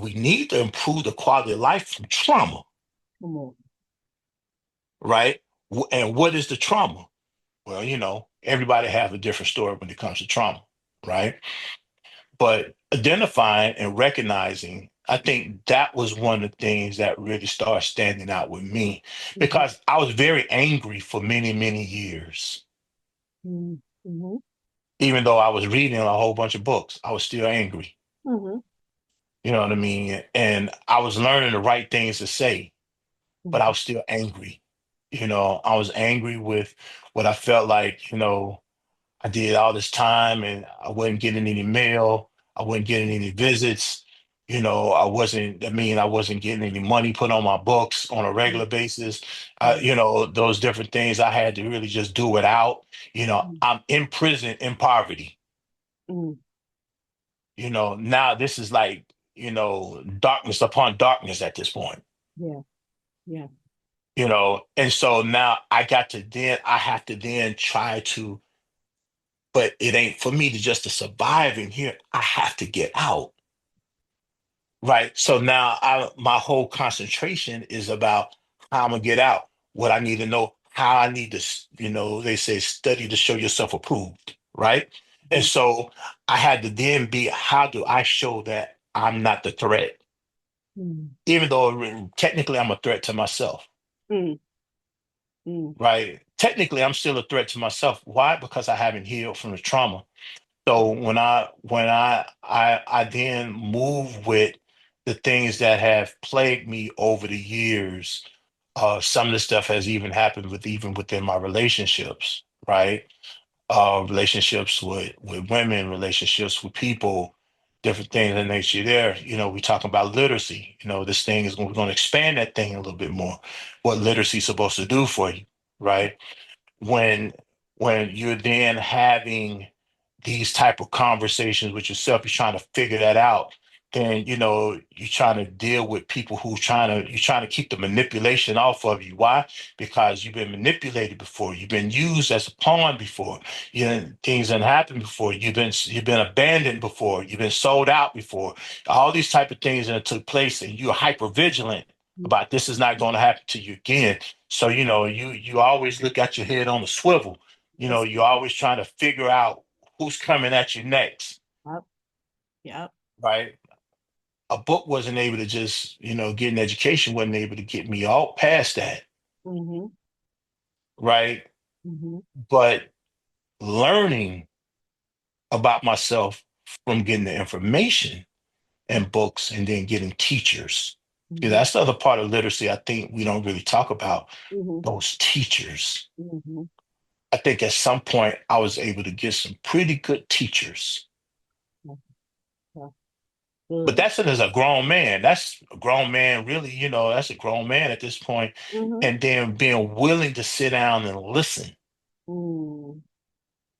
We need to improve the quality of life from trauma, Come on. right? And what is the trauma? Well, everybody has a different story when it comes to trauma, right? But identifying and recognizing, I think that was one of the things that really started standing out with me Mm-hmm. because I was very angry for many, many years. Mm-hmm. Even though I was reading a whole bunch of books, I was still angry. Mm-hmm. You know what I mean? And I was learning the right things to say, but I Mm-hmm. was still angry. I was angry with what I felt like, I did all this time and I wasn't getting any mail. I wasn't getting any visits. I wasn't getting any money put on my books on a regular basis. Right. Those different things I had to really just do without. I'm in prison in poverty. Mm-hmm. Now this is like, darkness upon darkness at this point. Yeah. Yeah. And so now I have to then try to, but it ain't for me to just to survive in here. I have to get out. Right. So now my whole concentration is about how I'm gonna get out. What I need to know, how I need to, they say study to show yourself approved. Right. And Mm-hmm. so I had to then be, how do I show that I'm not the threat? Even though technically I'm a threat to myself. Mm-hmm. Mm-hmm. Right. Technically, I'm still a threat to myself. Why? Because I haven't healed from the trauma. So when I then move with the things that have plagued me over the years, some of the stuff has even happened even within my relationships, right? Relationships with women, relationships with people, different things in nature there. We talk about literacy. This thing is we're going to expand that thing a little bit more. What literacy is supposed to do for you, right? when when you're then having these type of conversations with yourself, you're trying to figure that out. Then you're trying to deal with people you're trying to keep the manipulation off of you. Why? Because you've been manipulated before. You've been used as a pawn before. Things that happened before. You've been abandoned before. You've been sold out before. All these type of things that took place, and you're hyper vigilant about this is not going to happen to you again. So you always look at your head on the swivel. Yes. You're always trying to figure out who's coming at you next, Yep. Yep. right? A book wasn't able to just, get an education wasn't able to get me all past that, Mm-hmm. right? Mm-hmm. But learning about myself from getting the information and books and then getting teachers. Yeah, Mm-hmm. that's the other part of literacy I think we don't really talk about, Mm-hmm. those teachers. Mm-hmm. I think at some point I was able to get some pretty good teachers. Yeah. But Good. that's it as a grown man. That's a grown man, really, that's a grown man at this point. Mm-hmm. And then being willing to sit down and listen, Mm.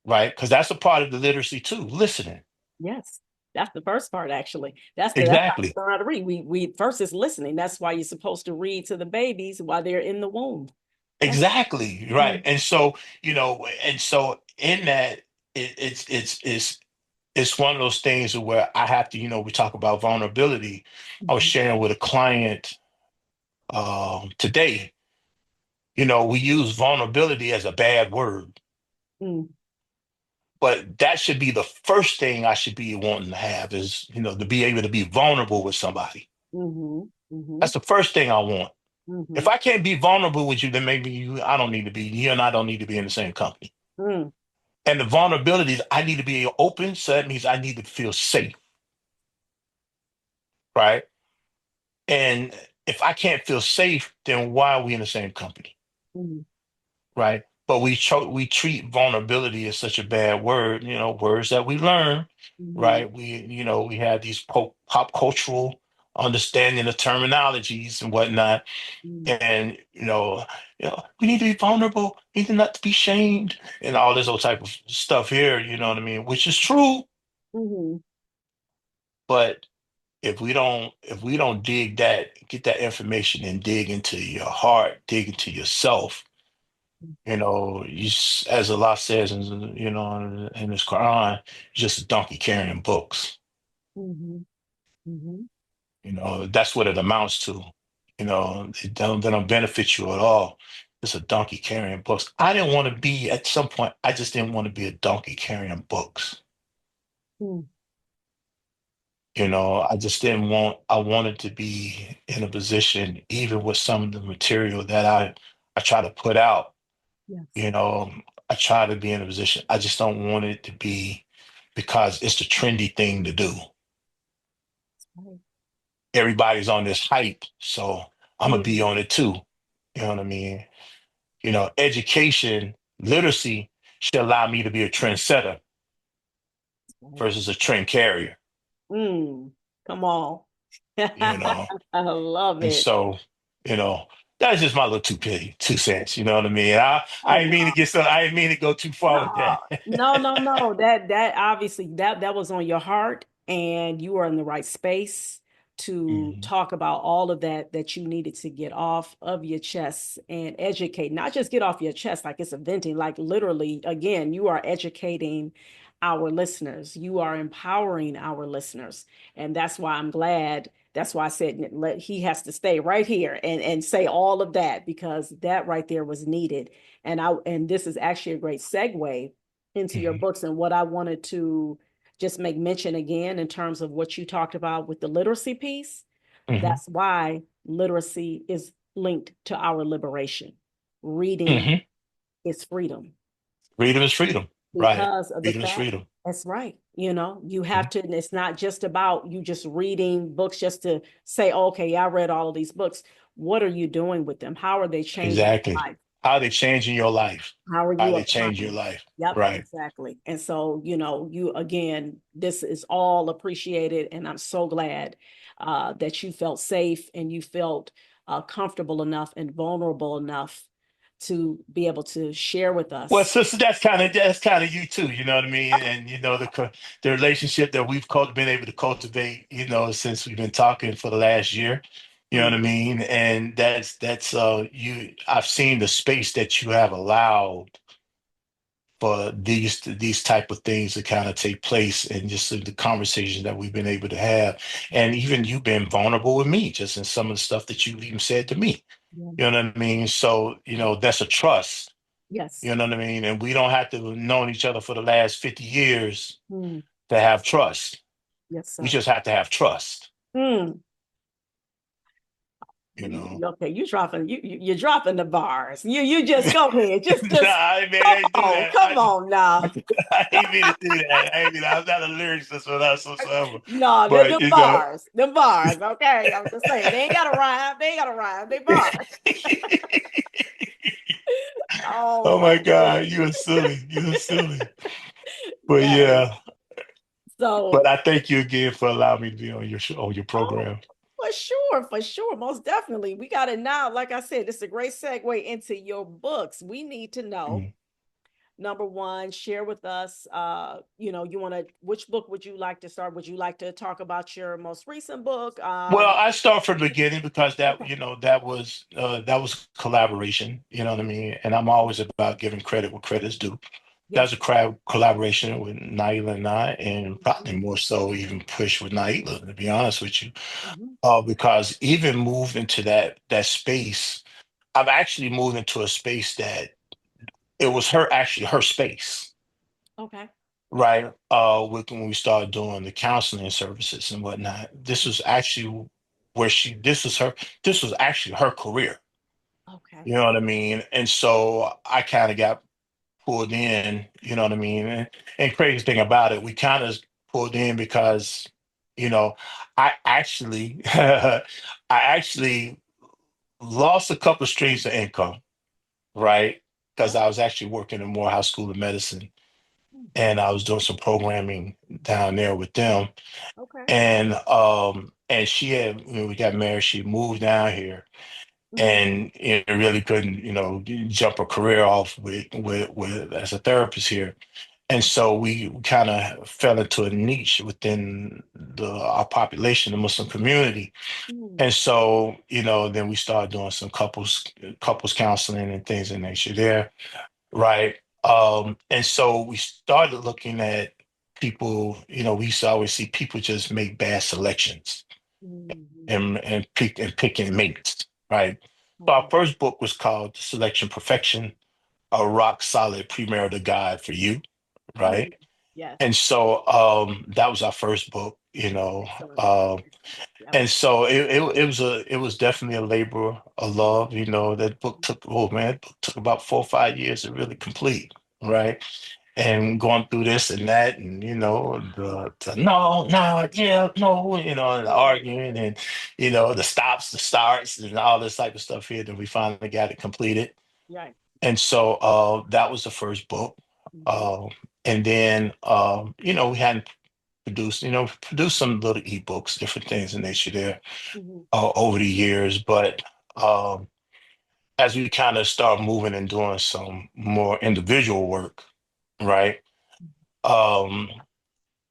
right? Because that's a part of the literacy too, listening. Yes. That's the first part, actually. That's how Exactly. we learn how to read. We first is listening. That's why you're supposed to read to the babies while they're in the womb. That's Exactly. Right. mm, And so in that, it's one of those things where I have to, we talk about vulnerability. I was mhm, sharing with a client today. We use vulnerability as a bad word, mm, but that should be the first thing I should be wanting to have is, to be able to be vulnerable with somebody. mhm, That's mhm, the first thing I want. If mhm, I can't be vulnerable with you, then maybe I don't need to be, you and I don't need to be in the same company. mm, And the vulnerabilities, I need to be open. So that means I need to feel safe, right? And if I can't feel safe, then why are we in the same company? Mm, Right? But we treat vulnerability as such a bad word, words that we learn, mm, right? We have these pop cultural understanding of terminologies and whatnot, mm, and we need to be vulnerable, we need not to be shamed, and all this old type of stuff here. You know what I mean? Which is true, mm, but if we don't get that information and dig into your heart, dig into yourself, as Allah says in His Quran, you're just a donkey carrying books. mm, mm, That's what it amounts to. They don't benefit you at all. It's a donkey carrying books. I didn't want to be at some point. I just didn't want to be a donkey carrying books. mm, I just didn't want. I wanted to be in a position, even with some of the material that I try to put out. yes. You know, I try to be in a position. I just don't want it to be because it's the trendy thing to do. Right. Everybody's on this hype, so I'm gonna be Mm, on it too. You know what I mean? Education, literacy should allow me to be a trendsetter right. versus a trend carrier. Mm, come on. You know, I love and it. so, you know, that's just my little 2 cents. You know what I mean? I Oh didn't mean to no. get so. I didn't mean to go too far with No, that. no. That obviously that was on your heart, and you are in the right space to Mhm, talk about all of that you needed to get off of your chest and educate, not just get off your chest like it's a venting, like literally, again, you are educating our listeners, you are empowering our listeners, and that's why I'm glad. That's why I said he has to stay right here and say all of that because that right there was needed and this is actually a great segue into your mhm, books and what I wanted to just make mention again in terms of what you talked about with the literacy piece. mhm, That's why literacy is linked to our liberation. Reading mhm. is freedom Freedom is freedom, right? because of the Freedom is fact freedom. that's right. You Mhm. have to, and it's not just about you just reading books just to say, oh, okay, I read all of these books. What are you doing with them? How are they changing your Exactly. life? How are they changing your life? How are How you they change your applying? life? Yep, Right. exactly. And so, you again, this is all appreciated, and I'm so glad that you felt safe and you felt comfortable enough and vulnerable enough to be able to share with Well, us. sister, that's kind of you too. You know what I mean? And the relationship that been able to cultivate, since we've been talking for the last year. You know what I Mhm. mean? And that's you. I've seen the space that you have allowed for these type of things to kind of take place, and just the conversations that we've been able to have, and even you've been vulnerable with me, just in some of the stuff that you've even said to me. Yeah. You know what I mean? So that's a trust. Yes. You know what I mean? And we don't have to have known each other for the last 50 years Mm. to have trust. Yes, We sir. just have to have trust, Mm. you know. Okay, you're dropping the bars. You just go ahead. Nah, Just I mean, I ain't do that. come on I, now. I ain't mean to do that. I ain't mean, I'm not a lyricist or that whatsoever. No, they're But, the bars. The bars. Okay. I'm just saying. They ain't gotta rhyme. They ain't gotta rhyme. They bars. Oh oh my my God, you are goodness. silly. You are silly. But Yes. yeah, but So I thank you again for allowing me to be on your show, on your oh, program. for sure. Most definitely. We got it now. Like I said, it's a great segue into your books. We need to know. Mm. Number one, share with us, you want to, which book would you like to start? Would you like to talk about your most recent book? Well, I start from the beginning because that Okay. that was collaboration. You know what I mean? And I'm always about giving credit where credit's due. That was Yes. a collaboration with Naila and I, and Mhm. probably more so even push with Naila, to be honest with you. Mhm. Because even moved into that space, I've actually moved into a space that it was her space, Okay. right? When we started doing the counseling services and whatnot. This was actually where this was actually her career. Okay. You know what I mean? And so I kind of got pulled in, you know what I mean? And crazy thing about it, we kind of pulled in because You know, I actually, I actually lost a couple of streams of income, right? Because I Oh, was actually working in Morehouse School of Medicine, mm, and I was doing some programming down there with them. okay. And she had, when we got married, she moved down here, Hmm. and it really couldn't, jump her career off with as a therapist here. And so we kind of fell into a niche within our population, the Muslim community. Mm, And so, then we started doing some couples counseling and things in nature there, right? And so we started looking at people, we used to always see people just make bad selections mhm. and picking mates, right? So our Okay. first book was called Selection Perfection, a rock solid premarital guide for you, Mm, right? yes. And so that was our first book, Excellent. um, Yep. and so it was definitely a labor of love. That book took, oh man, it took about 4 or 5 years to really complete, right? And going through this and that, and the no, no, yeah, no, and the arguing, and the stops, the starts, and all this type of stuff here. Then we finally got it completed, Right. and so that was the first book. Hmm. Uh, and then we hadn't produced some little ebooks, different things in nature there Hmm. over the years, but um, as we kind of start moving and doing some more individual work, right? Um,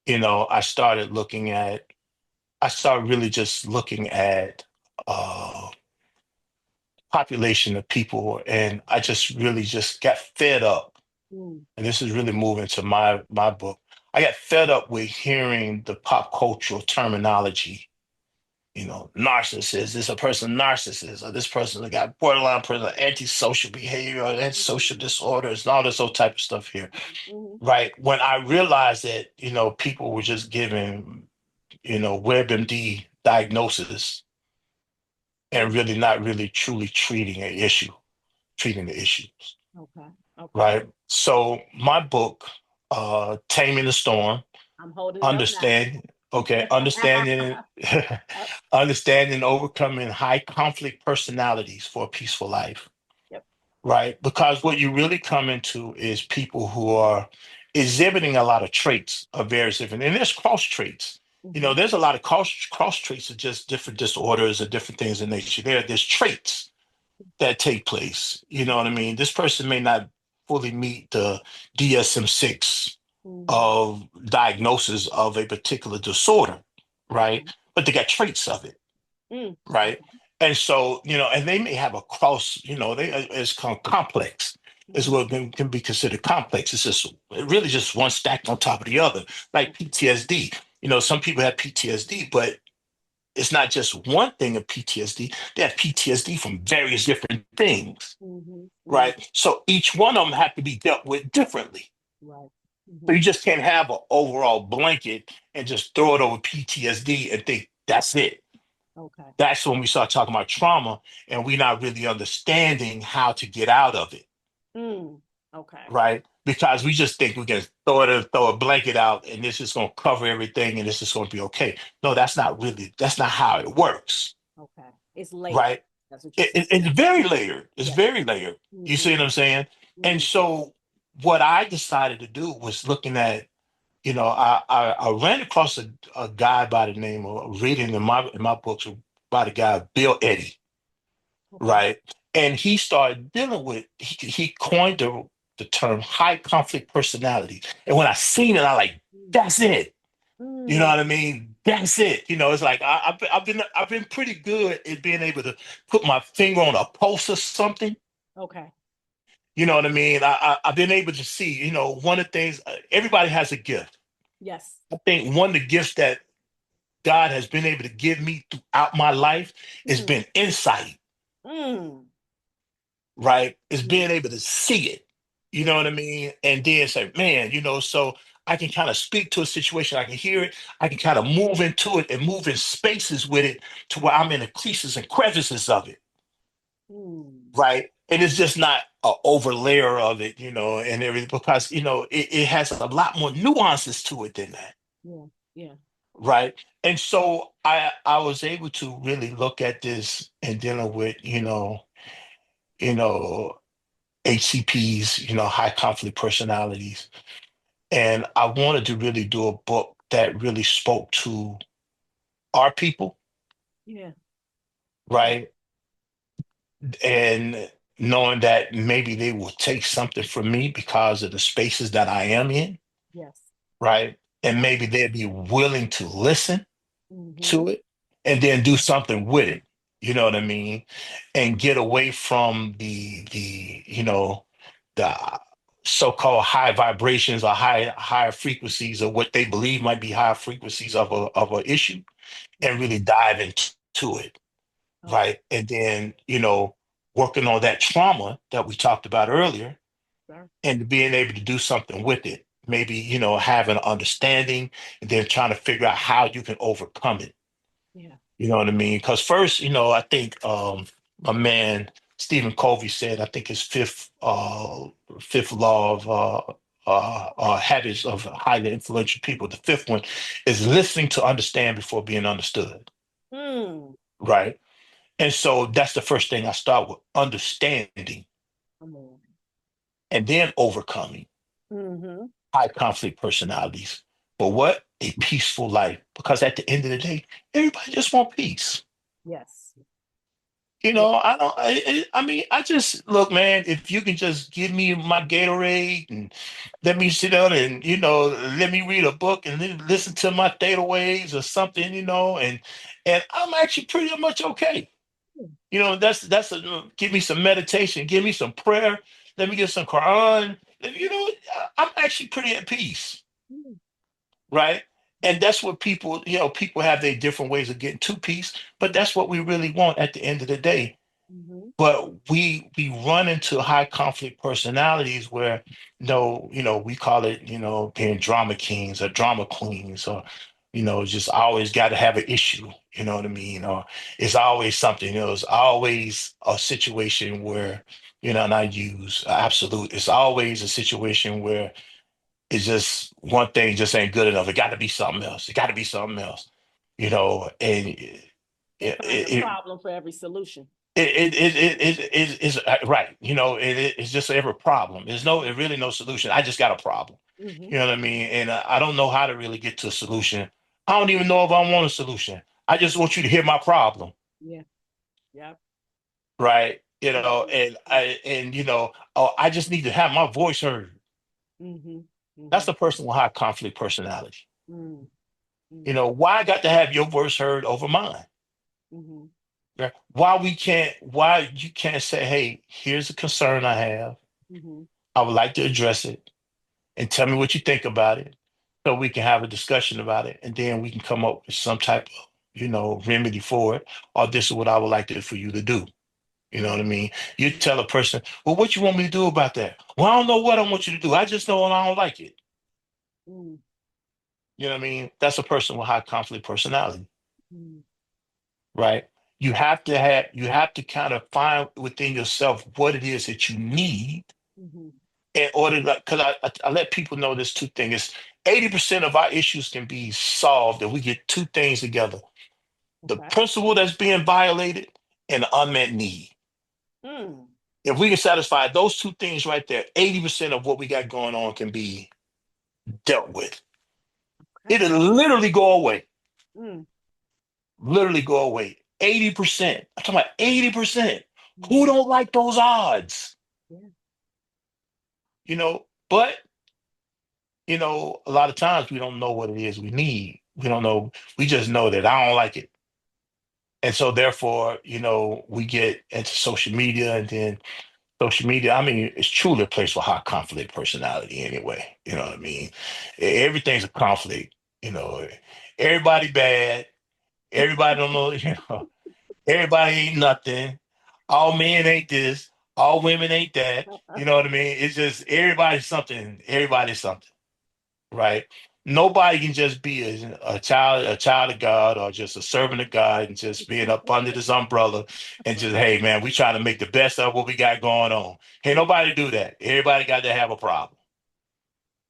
I started I started really just looking at uh, population of people, and I just really just got fed up. Mm, And this is really moving to my book. I got fed up with hearing the pop cultural terminology. Narcissist, this a person narcissist, or this person that got borderline person, antisocial behavior, or antisocial mm, disorders, and all this old type of stuff here. mhm. Right. When I realized that, people were just giving, WebMD diagnosis and Mm. really not really truly treating the issues. Okay. Okay. Right. So my book, Taming the Storm, I'm holding it up now. understand, okay, understanding Yep. understanding and overcoming high conflict personalities for a peaceful life. Yep. Right. Because what you really come into is people who are exhibiting a lot of traits of various different, and there's cross traits. Hmm. There's a lot of cross traits of just different disorders or different things in nature. There's traits that take place. You know what I mean? This person may not fully meet the DSM-6 Hmm. of diagnosis of a particular disorder, right? Okay. But they got traits of it, Mm. right? Okay. And so, and they may have a cross, it's called complex. Is Hmm. what can be considered complex. It's just really just one stacked on top of the other, like PTSD. Some people have PTSD, but it's not just one thing of PTSD. They have PTSD from various different things, Hmm. Hmm. right? So each one of them have to be dealt with differently. Right. So Hmm. you just can't have an overall blanket and just throw it over PTSD and think that's it. Okay. That's when we start talking about trauma and we're not really understanding how to get out of it, Mm. Okay. right? Because we just think we can throw a blanket out and this is going to cover everything and this is going to be okay. No, that's not how it works, Okay. It's layered. right? That's what you're saying. It's very layered. It's Yeah. very layered. You see Hmm. what I'm saying? And Hmm. so what I decided to do was looking at, I ran across a guy by the name of reading in my books by the guy Bill Eddy, Okay. right? And he started dealing with he coined the term high conflict personality. And when I seen it, I like, that's it. You know Mm. what I mean? That's it. It's like I've been pretty good at being able to put my finger on a pulse or something. Okay. You know what I mean? I've been able to see. One of the things everybody has a gift. Yes. I think one of the gifts that God has been able to give me throughout my life has Mm. been insight. Mm. Right? Is Mm. being able to see it. You know Yeah. what I mean? And then say, man, so I can kind of speak to a situation, I can hear it, I can kind of move into it and move in spaces with it to where I'm in the creases and crevices of it, Mm. right? And it's just not an over layer of it, and everything, because it has a lot more nuances to it than that. Yeah. Yeah. right? And so I was able to really look at this and dealing with, you know, HCPs, high conflict personalities. And I wanted to really do a book that really spoke to our people, Yeah. Yeah. right? And knowing that maybe they will take something from me because of the spaces that I am in, Yes. right? And Yeah. maybe they'd be willing to listen Mm-hmm. to it and then do something with it. You know what I mean? And get away from the so-called high vibrations or higher frequencies of what they believe might be higher frequencies of a issue and Mm-hmm. really dive into it, Okay. right? And then, working on that trauma that we talked about earlier Sure. and being able to do something with it. Maybe, having an understanding and then trying to figure out how you can overcome it. Yeah. You know what I mean? Because first, I think my man Stephen Covey said, I think his fifth law of habits of highly influential people. The fifth one is listening to understand before being understood. Hmm. Right. And so that's the first thing I start with understanding Come on. and then overcoming Mm-hmm. high conflict personalities. But what? A peaceful life. Because at the end of the day, everybody just want peace. Yes. Yeah. I don't, I mean, I just look, man, if you can just give me my Gatorade and let me sit down and, let me read a book and then listen to my theta waves or something, and I'm actually pretty much okay. Give me some meditation, give me some prayer, let me get some Quran. I'm actually pretty at peace, Mm-hmm. right? And that's what people have their different ways of getting to peace, but that's what we really want at the end of the day. Mm-hmm. But we run into high conflict personalities where we call it, being drama kings or drama queens, or just always got to have an issue, you know what I mean? Or it's always something, it's always a situation where, and I use absolute, it's always a situation where it's just one thing just ain't good enough. It got to be something else. It got to be something else, and They find a problem for every solution. is right. It's just every problem. There's really no solution. I just got a problem. Mm-hmm. You know what I mean? And I don't know how to really get to a solution. I don't even know if I want a solution. I just want you to hear my problem, Yeah. Yep. right? Mm-hmm. Oh, I just need to have my voice heard. Mm-hmm. That's Mm-hmm. the person with high conflict personality. Mm-hmm. Why I got to have your voice heard over mine? Mm-hmm. Yeah. Why you can't say, hey, here's a concern I have. Mm-hmm. I would like to address it and tell me what you think about it so we can have a discussion about it and then we can come up with some type of, remedy for it. Or this is what I would like for you to do. You know what I mean? You tell a person, well, what you want me to do about that? Well, I don't know what I want you to do. I just know I don't like it. Mm-hmm. You know what I mean? That's a person with high conflict personality, Mm-hmm. right? You have to kind of find within yourself what it is that you need Mm-hmm. in order to, because I let people know this two things. 80% of our issues can be solved if we get two things together. The Okay. principle that's being violated and the unmet need. Mm. If we can satisfy those two things right there, 80% of what we got going on can be dealt with. Okay. It'll literally go away. Mm. Literally go away. 80%. I'm talking about 80%. Who Mm-hmm. don't like those odds? Yeah. But a lot of times we don't know what it is we need. We don't know. We just know that I don't like it. And so therefore, we get into social media and then social media, I mean, it's truly a place for high conflict personality anyway. You know what I mean? Everything's a conflict, you know. Everybody bad. Everybody don't know, everybody ain't nothing. All men ain't this. All women ain't that. You know what I mean? It's just everybody's something. Everybody's something, right? Nobody can just be a child of God, or just a servant of God, and just being up under this umbrella and just, Right. hey man, we trying to make the best of what we got going on. Hey, nobody do that. Everybody got to have a problem.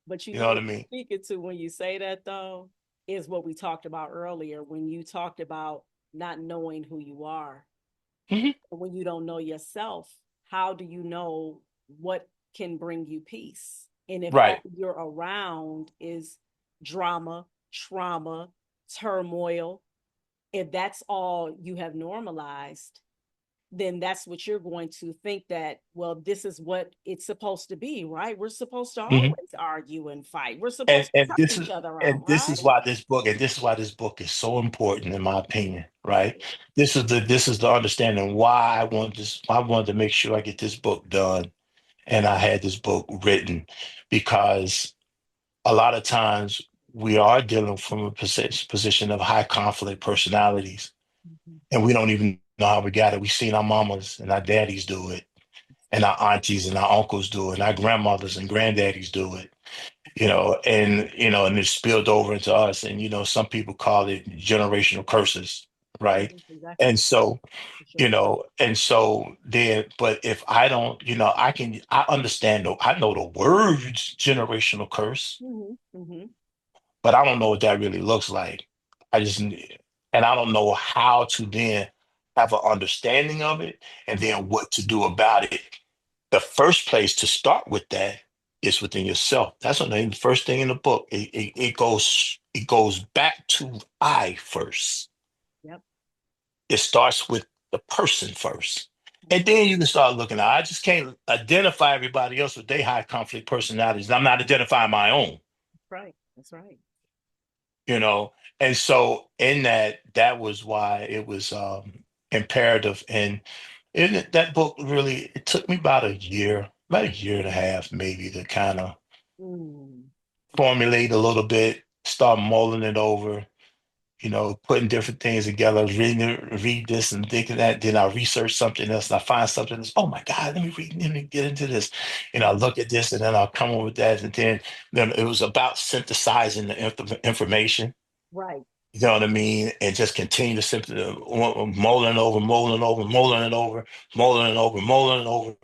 But you You know know what I what you're mean? speaking to when you say that, though? is what we talked about earlier when you talked about not knowing who you are. Hmm. When you don't know yourself, how do you know what can bring you peace? And if all Right. you're around is drama, trauma, turmoil, if that's all you have normalized, then that's what you're going to think that, well, this is what it's supposed to be, right? We're supposed to Hmm. always argue and fight. We're And supposed to and cuss this each is other out, and this right? is why this book is so important in my opinion, right? Right. This is the understanding why I wanted to make sure I get this book done and I had this book written because a lot of times we are dealing from a position of high conflict personalities Mhm. and we don't even know how we got it. We've seen our mamas and our daddies do it, and our aunties and our uncles do it, and our grandmothers and granddaddies do it, and it's spilled over into us. And some people call it generational curses, right? That's exactly And what so, for sure. and so then, but if I don't, I understand, I know the words generational curse, Hmm. but I don't know what that really looks like. And I don't know how to then have an understanding of it and Right. then what to do about it. The first place to start with that is within yourself. That's the first thing in the book. It goes back to I first. Yep. It starts with the person first. And Mhm. then you can start looking at I just can't identify everybody else with their high conflict personalities. I'm not identifying my own. Right. That's right. you know and so in that was why it was imperative. And that book really, it took me about a year and a half maybe to kind of Mm. formulate a little bit, start mulling it over, putting different things together, read this and think of that. Then I research something else and I find something else. Oh my God, let me get into this. I Mhm. look at this and then I'll come up with that. And then it was about synthesizing the information. Right. You know what I mean? And just continue to simply mulling over, mulling over, mulling it over, mulling it over, mulling it over.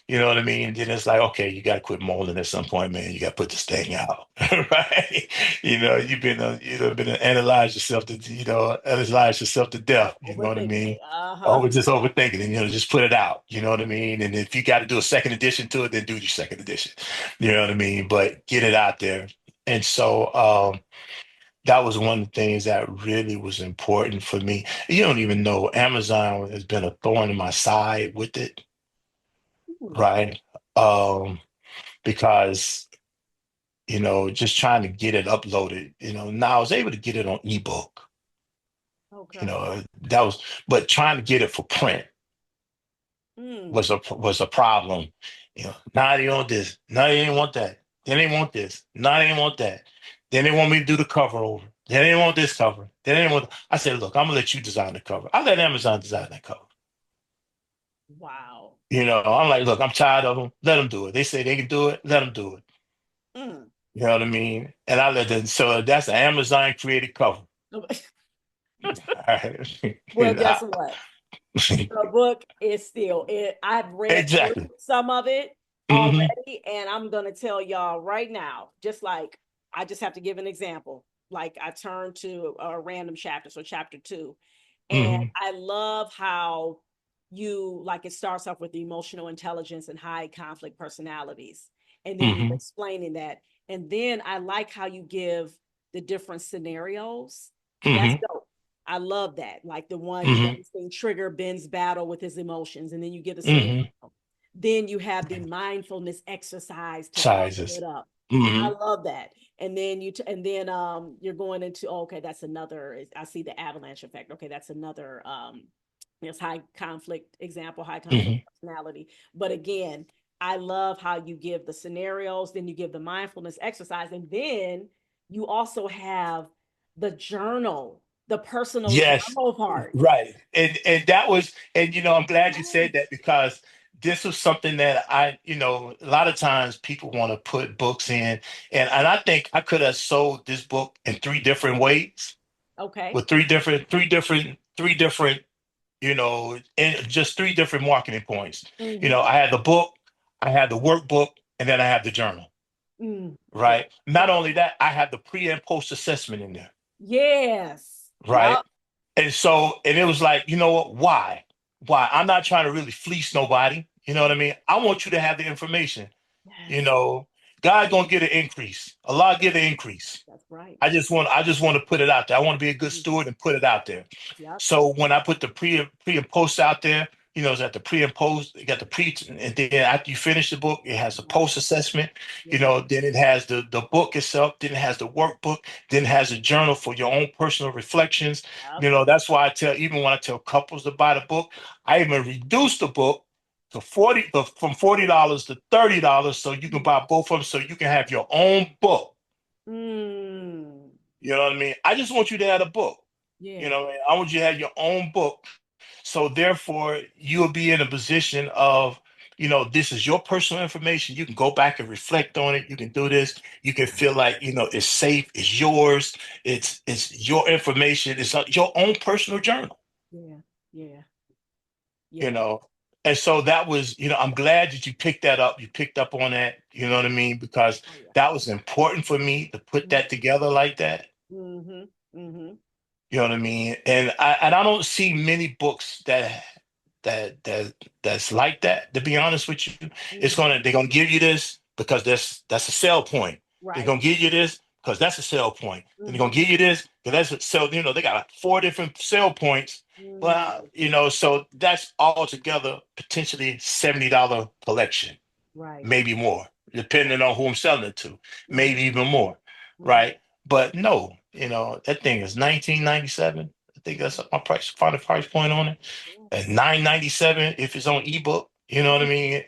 You know what I mean? And then it's like, okay, you got to quit mulling at some point, man. You got to put this thing out, right? You've been analyze yourself analyze yourself to death. You know what I Overthinking mean? it. Uh-huh. Over just overthinking, and just put it out. You know what I mean? And if you got to do a second edition to it, then do your second edition. You know what I mean? But get it out there. And so, that was one of the things that really was important for me. You don't even know Amazon has been a thorn in my side with it, Mm. right? Um, because, just trying to get it uploaded, now I was able to get it on ebook, Okay. that was, but trying to get it for print Mm. was a problem. Now they want this, now they didn't want that, then they want this, now they didn't want that, then they want me to do the cover over, then they didn't want this cover, then they didn't want. I said, look, I'm gonna let you design the cover. I let Amazon design that cover. Wow. I'm like, look, I'm tired of them. Let them do it. They say they can do it. Let them do it. Mm. You know what I mean? And I let them. So that's an Amazon created cover. All right. Well, guess what? The book is still it. I've read through Exactly. some of it Hmm. already, and I'm gonna tell y'all right now, just like I just have to give an example. Like I turned to a random chapter, so chapter two, and Hmm. I love how you like it starts off with the emotional intelligence and high conflict personalities, and then you're Hmm. explaining that, and then I like how you give the different scenarios. That's Hmm. dope. I love that. Like the one you got Hmm. this thing trigger Ben's battle with his emotions, and then you get a scenario. Hmm. Then you have the mindfulness exercise to follow it Sizes. up. I Hmm. love that. And then and then you're going into okay, that's another. I see the avalanche effect. Okay, that's another it's high conflict example, high conflict Hmm. personality. But again, I love how you give the scenarios, then you give the mindfulness exercise, and then you also have the journal, the personal Yes. journal part. Right. And that was, and I'm glad you said that because this was something that a lot of times people want to put books in, and I think I could have sold this book in three different ways Okay. with three different, and just three different marketing points. Mm-hmm. I had the book, I had the workbook, and then I have the journal. Mm. Wow. Right. Not only that, I have the pre and post assessment in there. Yes. right? Yep. And so, and it was like, you know what? Why? Why? I'm not trying to really fleece nobody. You know what I mean? I want you to have the information. You Yes. know, God gonna get an increase. Allah get an increase. That's right. I just want to put it out there. I want to be a good Mhm. steward and put it out there. Yep. So when I put the pre and post out there, it's at the pre and post, you got the pre, and then after you finish the book, it has a Yep. post assessment, Yeah. then it has the book itself, then it has the workbook, then it has a journal for your own personal reflections. Yep. That's why I tell, even when I tell couples to buy the book, I even reduce the book to 40 from $40 to $30 so you can Mm. buy both of them so you can have your own book. Mm. You know what I mean? I just want you to have a book. Yeah. I want you to have your own book. So therefore, you'll be in a position of, this is your personal information. You can go back and reflect on it. You can do this. You can feel like, it's safe. It's yours. It's your information. It's your own personal journal. Yeah. Yeah. You Yeah. know. And so that was, I'm glad that you picked that up. You picked up on that. You know what I mean? Because Oh yeah. that was important for me to put that together like that. Mm-hmm. Mm-hmm. You know what I mean? And I don't see many books that's like that. To be honest with you, Mm-hmm. they're gonna give you this because that's a sell point. They're Right. gonna give you this because that's a sell point. Then they're gonna Mm-hmm. give you this because that's a sell. They got like four different sell points. Mm. Well, so that's altogether potentially $70 collection, Right. maybe more, depending on who I'm selling it to, Mm-hmm. maybe even more, Mm-hmm. right? But no, that thing is 1997. I think that's my final price point on it. At Yes. 997 if it's on ebook, you know what I mean?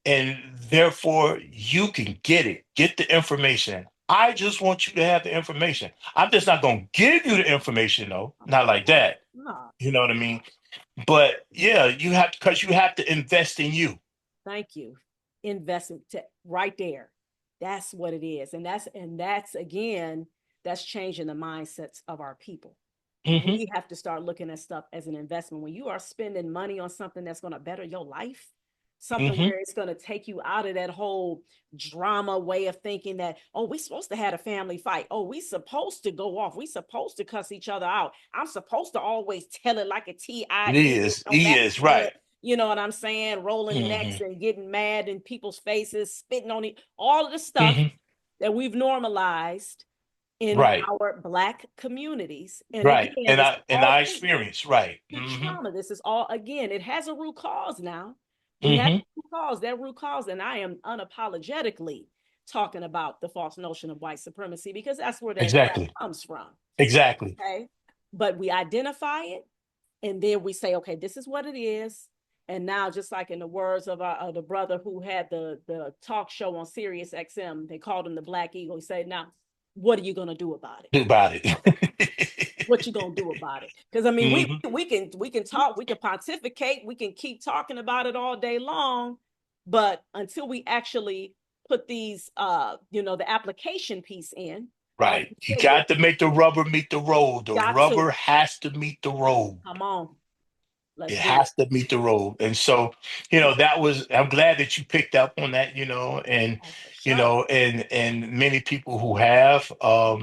And therefore you can get the information. I just want you to have the information. I'm just not gonna give you the information though, Of not like course that. not. You know what I mean? But yeah, because you have to invest in you. Thank you. Investment right there. That's what it is. And that's again, that's changing the mindsets of our people. Hmm. We have to start looking at stuff as an investment. When you are spending money on something that's going to better your life, something Hmm. where it's going to take you out of that whole drama way of thinking that, oh, we supposed to have a family fight. Oh, we supposed to go off. We supposed to cuss each other out. I'm supposed to always tell it like a It TIE, is. no He matter is what. right. You know what I'm saying? Rolling necks Hmm. and getting mad in people's faces, spitting on it, all of the stuff Hmm. that we've normalized in Right. our Black communities. And Right. again, And this I is and all I through experience, right. the Hmm. trauma. This is all, again, it has a root cause now. We have Hmm. a root cause, that root cause, and I am unapologetically talking about the false notion of white supremacy because that's where that crap Exactly. comes from. Exactly. Okay. But we identify it and then we say, okay, this is what it is. And now, just like in the words of the brother who had the talk show on Sirius XM, they called him the Black Eagle. He said, "Now, what are you gonna do about it? Do about it. What you gonna do about it?" Because I mean, we Hmm. we can we can talk, we can pontificate, we can keep talking about it all day long, but until we actually put these, the application piece in, like Right. you You said, got to make the rubber meet the road. The got to rubber has to meet the road. come on, let's It do it. has to meet the road. And so, I'm glad that you picked up on that, and Oh, for sure. many people who have,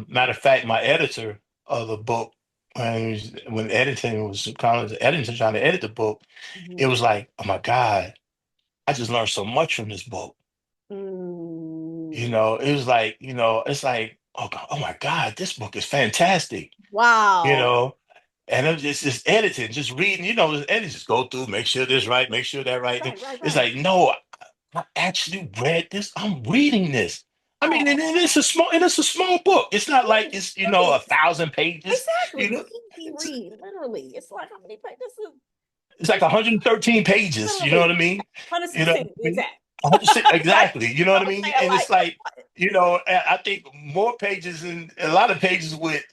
matter of fact, my editor of the book, when editing was kind of editing, trying to edit the book, it Mhm. was like, oh my God, I just learned so much from this book. Mm. It was like, it's like, oh my God, this book is fantastic. you Wow. know, and I'm just editing, just reading, edit, just go through, make sure this right, make sure that right. Right, right, It's right. like, no, I actually read this. I'm reading this. I mean, and Oh, it's a small book. It's not like it it's, is. 1,000 pages. Exactly. You know, Easy it's, read, literally. It's like how many pages? it's like 113 pages. You know what I Literally mean? You know what 116 to I be mean? exact. 106 Right? exactly. You know I what I was mean? saying And like it's like, I think more pages and a lot of pages with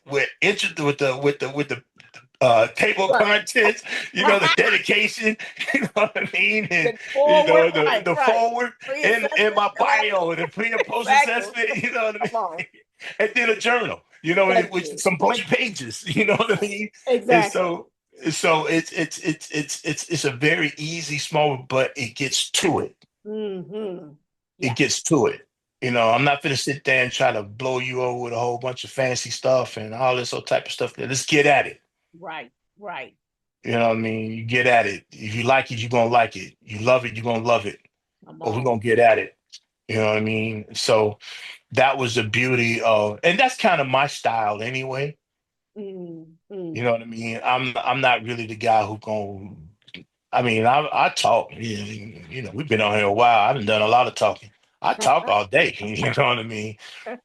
interest with the table of right. contents, the dedication, you know what I mean, and The forward, the right, the right. forward in Pre-assessment, my all bio, the pre and post exactly. assessment, you know what I Come on. mean, and then a journal, Thank which is you. some blank pages, you know what I mean, and Exactly. so it's a very easy small, but it gets to it. Mm-hmm. It Yes. gets to it. I'm not gonna sit there and try to blow you over with a whole bunch of fancy stuff and all this other type of stuff. Let's get at it. Right, right. You know what I mean? You get at it. If you like it, you're gonna like it. You love it, you're gonna love it. Come But we're on. gonna get at it. You know what I mean? So that was the beauty of, and that's kind of my style anyway. Mm, You mm. know what I mean? I'm not really the guy who going. I mean, I talk. We've been on here a while. I've done a lot of talking. I talk all day. You know what I mean?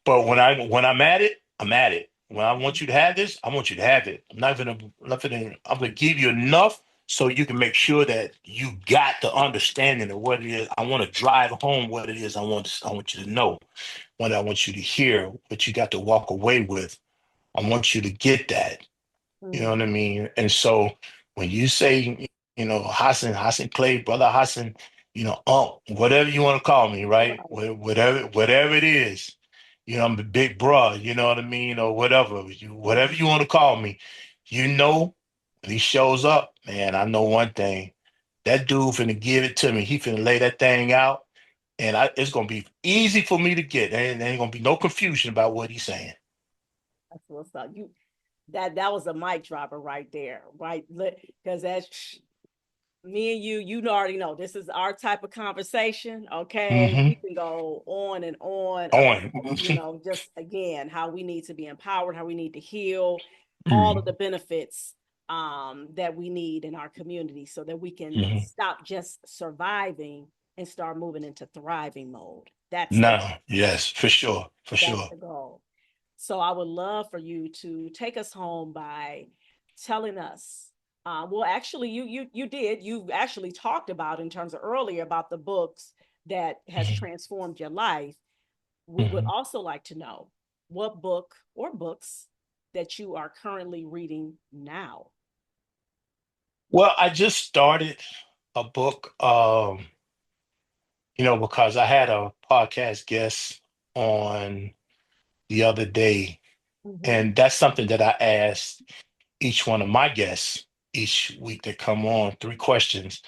But when I'm at it, I'm at it. When I want you to have this, I want you to have it. I'm gonna give you enough so you can make sure that you got the understanding of what it is. I want to drive home what it is I want you to know, what I want you to hear, what you got to walk away with. I want you to get that. You know Mm. what I mean? And so when you say, Hasan Clay, brother Hasan, whatever you want to call me, right? Right. Whatever it is, I'm the big bro, you know what I mean, or whatever whatever you want to call me, when he shows up, man, I know one thing. That dude finna give it to me. He finna lay that thing out, and it's gonna be easy for me to get. There ain't gonna be no confusion about what he's saying. That's what's up. That was a mic dropper right there, right? Because that's me and you already know this is our type of conversation. Okay, Hmm. we can go on and on about, On. just again how we need to be empowered, how we need to heal, all of the benefits that we need in our community so that we can Hmm. stop just surviving and start moving into thriving mode. That's the No, yes, for sure, for that's sure. the goal. So I would love for you to take us home by telling us. Well, actually, you did. You actually talked about in terms of earlier about the books that has Mhm, transformed your life. We would mhm. also like to know what book or books that you are currently reading now. Well, I just started a book, because I had a podcast guest on the other day, Mm-hmm. and that's something that I asked each one of my guests each week that come on, three questions.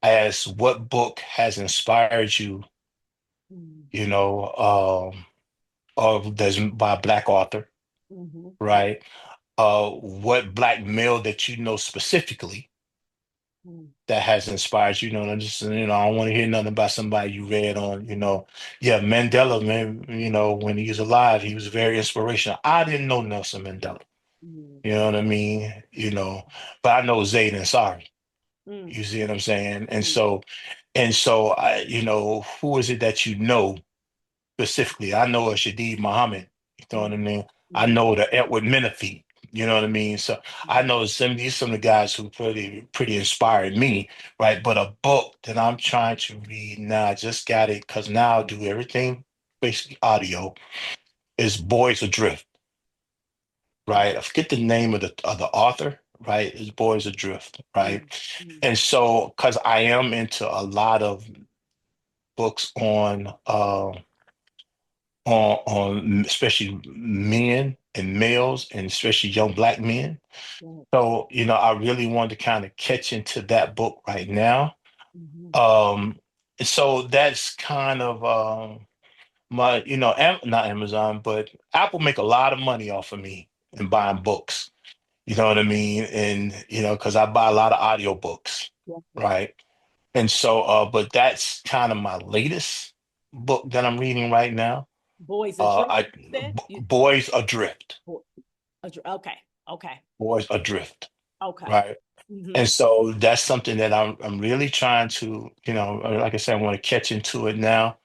I asked, what book has inspired you, of that's by a Black author, Mm-hmm. right? What Black male that you know specifically Mm-hmm. that has inspired you. And I don't want to hear nothing about somebody you read on, yeah, Mandela, man, when he was alive, he was very inspirational. I didn't know Nelson Mandela, you know what I mean? But I know Zayd Ansari, Mm-hmm. you see what I'm saying? And so who is it that you know specifically? I know a Shadid Muhammad, you know what I mean? I Mm-hmm. know the Edward Menifee, you know what I mean? So I know some of the guys who pretty inspired me, right? But a book that I'm trying to read now, I just got it because now I do everything basically audio, is Boys Adrift, right? I forget the name of the author, right? It's Boys Adrift, right? Mm-hmm. And so because I am into a lot of books on especially men and males and especially young Black men. So, I really wanted to kind of catch into that book right now. Mm-hmm. Um, so that's kind of my, not Amazon, but Apple make a lot of money off of me in buying books. You know what I mean? And, because I buy a lot of audiobooks, Yeah. right? And so, but that's kind of my latest book that I'm reading right now. Boys Adrift, I you said? Boys Adrift, Okay. Okay. Boys Adrift, Okay. right? Mm-hmm. And so that's something that I'm really trying to, like I said, I want to catch into it now.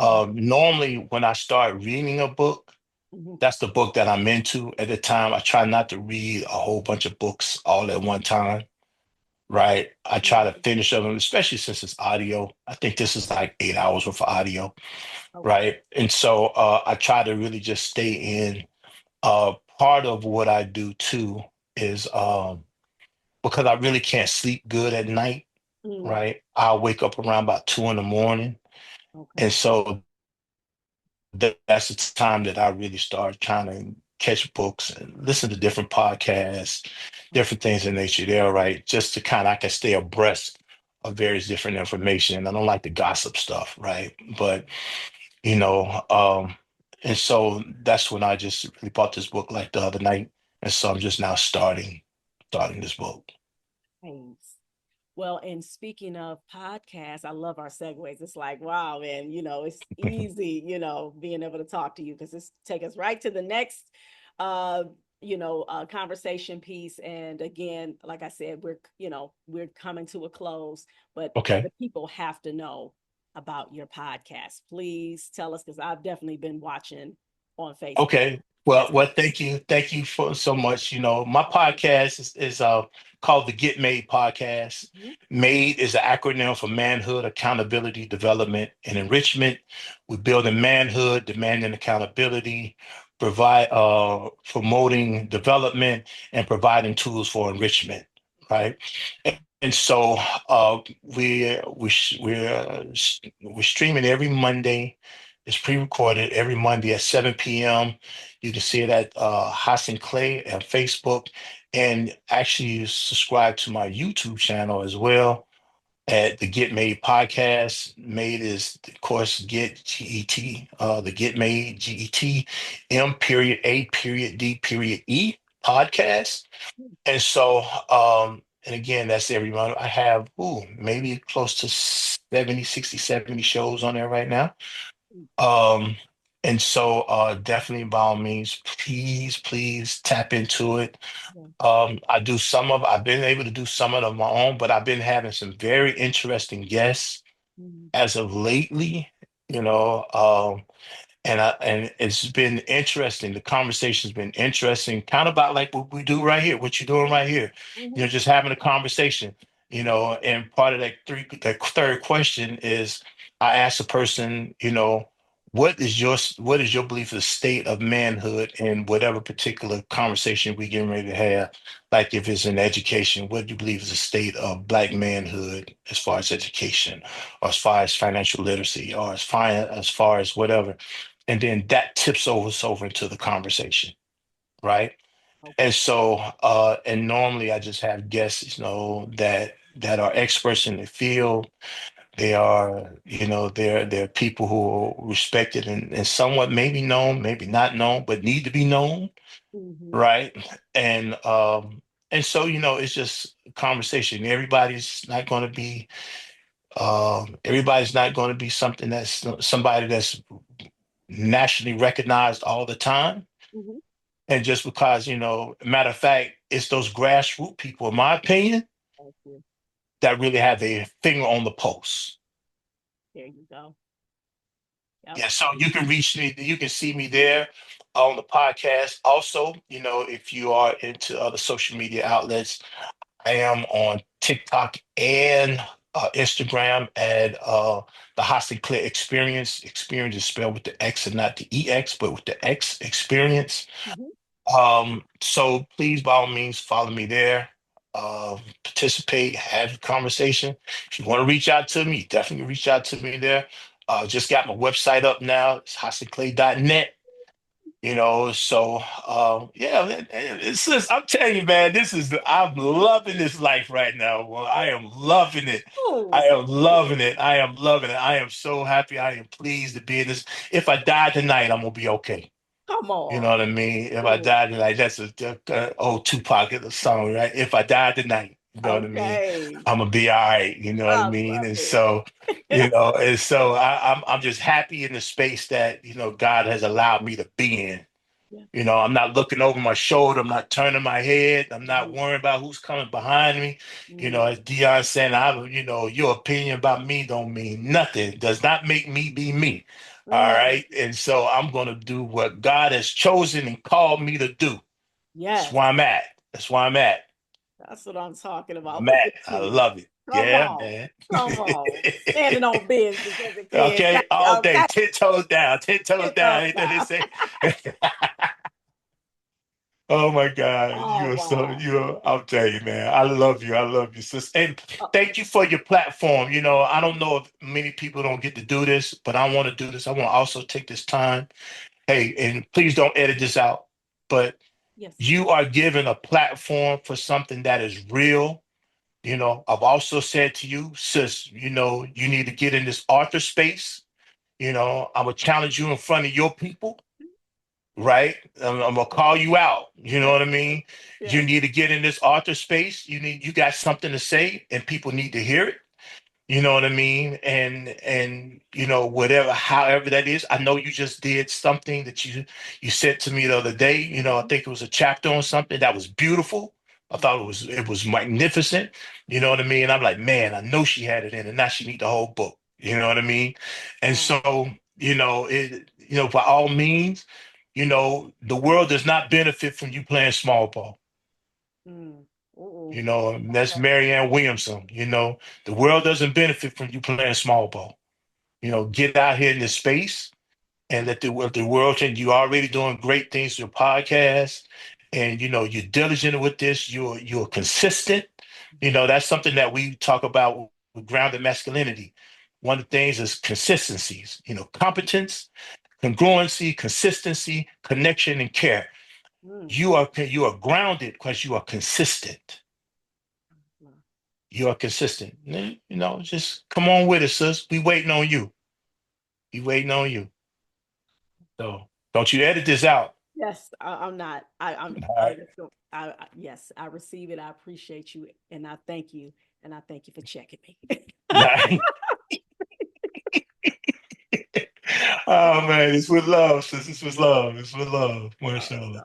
Normally, when I start reading a book, Mm-hmm. that's the book that I'm into at the time. I try not to read a whole bunch of books all at one time, right? I try to Mm-hmm. finish them, especially since it's audio. I think this is like 8 hours worth of audio, Okay. right? And so I try to really just stay in. Part of what I do too is because I really can't sleep good at night, Mm. right? I'll wake up around about 2 in the morning. And Okay. so that's the time that I really start trying to catch books and listen to different podcasts, different things in nature there, right? Just to kind of I can stay abreast of various different information. I don't like the gossip stuff, right? But you know. And so that's when I just really bought this book like the other night. And so I'm just now starting this book. Thanks. Well, and speaking of podcasts, I love our segues. It's like, wow, man, it's easy, being able to talk to you because it's take us right to the next uh conversation piece. And again, like I said, we're coming to a close, but Okay. the people have to know about your podcast. Please tell us because I've definitely been watching on Facebook. Okay. Well, Yes. thank you for so much. My podcast is called the Get Made podcast. Mhm. MADE is an acronym for manhood, accountability, development, and enrichment. We're building manhood, demanding accountability, provide promoting development, and providing tools for enrichment. Right. And so we're streaming every Monday. It's pre-recorded every Monday at 7 p.m. You can see it at Hasan Clay on Facebook, and actually subscribe to my YouTube channel as well at the Get Made podcast. Made is, of course, Get GET, the Get Made GET M period A period D period E podcast. And so, and again, that's every month. I have, maybe close to 70, 60, 70 shows on there right now. Um, and so definitely by all means, please tap into it. Yeah. I've been able to do some of them on my own, but I've been having some very interesting guests Mhm. as of lately, you know. And it's been interesting. The conversation's been interesting, kind of about like what we do right here, what you're doing right here. Mhm. Just having a conversation. And part of that third question is I ask the person, what is your belief of the state of manhood in whatever particular conversation we getting ready to have? Like if it's in education, what do you believe is the state of Black manhood as far as education, or as far as financial literacy, or as far as whatever, and then that tips over into the conversation, right? Okay. And so and normally I just have guests, that are experts in the field. They are, they're people who are respected and somewhat maybe known, maybe not known, but need to be known, Mhm. right? And so it's just conversation. Everybody's not going to be something that's somebody that's nationally recognized all the time. Mhm. And just because, matter of fact, it's those grassroots people, in my opinion, Thank you. that really have their finger on the pulse. There you go. Yep. Yeah, so you can reach me, you can see me there on the podcast. Also, if you are into other social media outlets, I am on TikTok and Instagram at the Hasan Clay Experience. Experience is spelled with the X and not the EX, but with the X Experience. Mhm. So please, by all means, follow me there. Participate, have a conversation. If you want to reach out to me, definitely reach out to me there. Just got my website up now. It's hasanclay.net. So yeah, man, it's just, I'm telling you, man, I'm loving this life right now. Well, I am loving it. I Oh, am loving it. I am loving it. I am so happy. I am pleased to be in this. If I die tonight, I'm gonna be okay. come You know on. what I mean? If I Oh, die tonight, that's a old Tupac song, right? If I die tonight, you know what I mean? okay. I'm gonna be all right. You know what I I mean? love And it. so, I'm just happy in the space that God has allowed me to be in. Yeah. I'm not looking over my shoulder. I'm not turning my head. I'm not Mhm. worrying about who's coming behind me. Mhm. As Dion said, your opinion about me don't mean nothing. Does not make me be me. All Mm. right. And so I'm going to do what God has chosen and called me to do. That's Yes, where I'm at. That's where I'm at. that's what I'm talking about. I'm Look at. at I you. love it. Come Yeah, on. man. Come on. Standing on business as a kid. Okay. All day. Okay. 10 toes down. 10 toes Get those down. Ain't that they now. say? Oh my God, Oh, wow. I'll tell you, man, I love you. I love you, sis. And Oh, thank you for your platform. I don't know if many people don't get to do this, but I want to do this. I want to also take this time. Hey, and please don't edit this out, but yes. you are given a platform for something that is real. I've also said to you, sis, you need to get in this author space. I'm gonna challenge you in front of your people, right? I'm gonna call you out. You know what I mean? You Yes. need to get in this author space. You got something to say, and people need to hear it. You know what I mean? And whatever, however that is. I know you just did something that you said to me the other day. I Mhm. think it was a chapter on something that was beautiful. I thought it was magnificent. You know what I mean? I'm like, man, I know she had it in, and now she need the whole book. You know what I mean? And Wow. so, by all means, the world does not benefit from you playing small ball. Mm. Ooh. That's Okay. Marianne Williamson. The world doesn't benefit from you playing small ball. Get out here in this space and let the world change. You're already doing great things with your podcast, and you're diligent with this. You're consistent. That's something that we talk about with grounded masculinity. One of the things is consistencies. Competence, congruency, consistency, connection, and care. Mm. You are grounded because you are consistent. You are consistent. Just come on with it, sis. We waiting on you. We waiting on you. So don't you edit this out. Yes, I'm not. All I right. just don't. Yes, I receive it. I appreciate you, and I thank you, and I thank you for checking me. All right. Oh man, it's with love, sis. It's with love. It's with love. Marshall.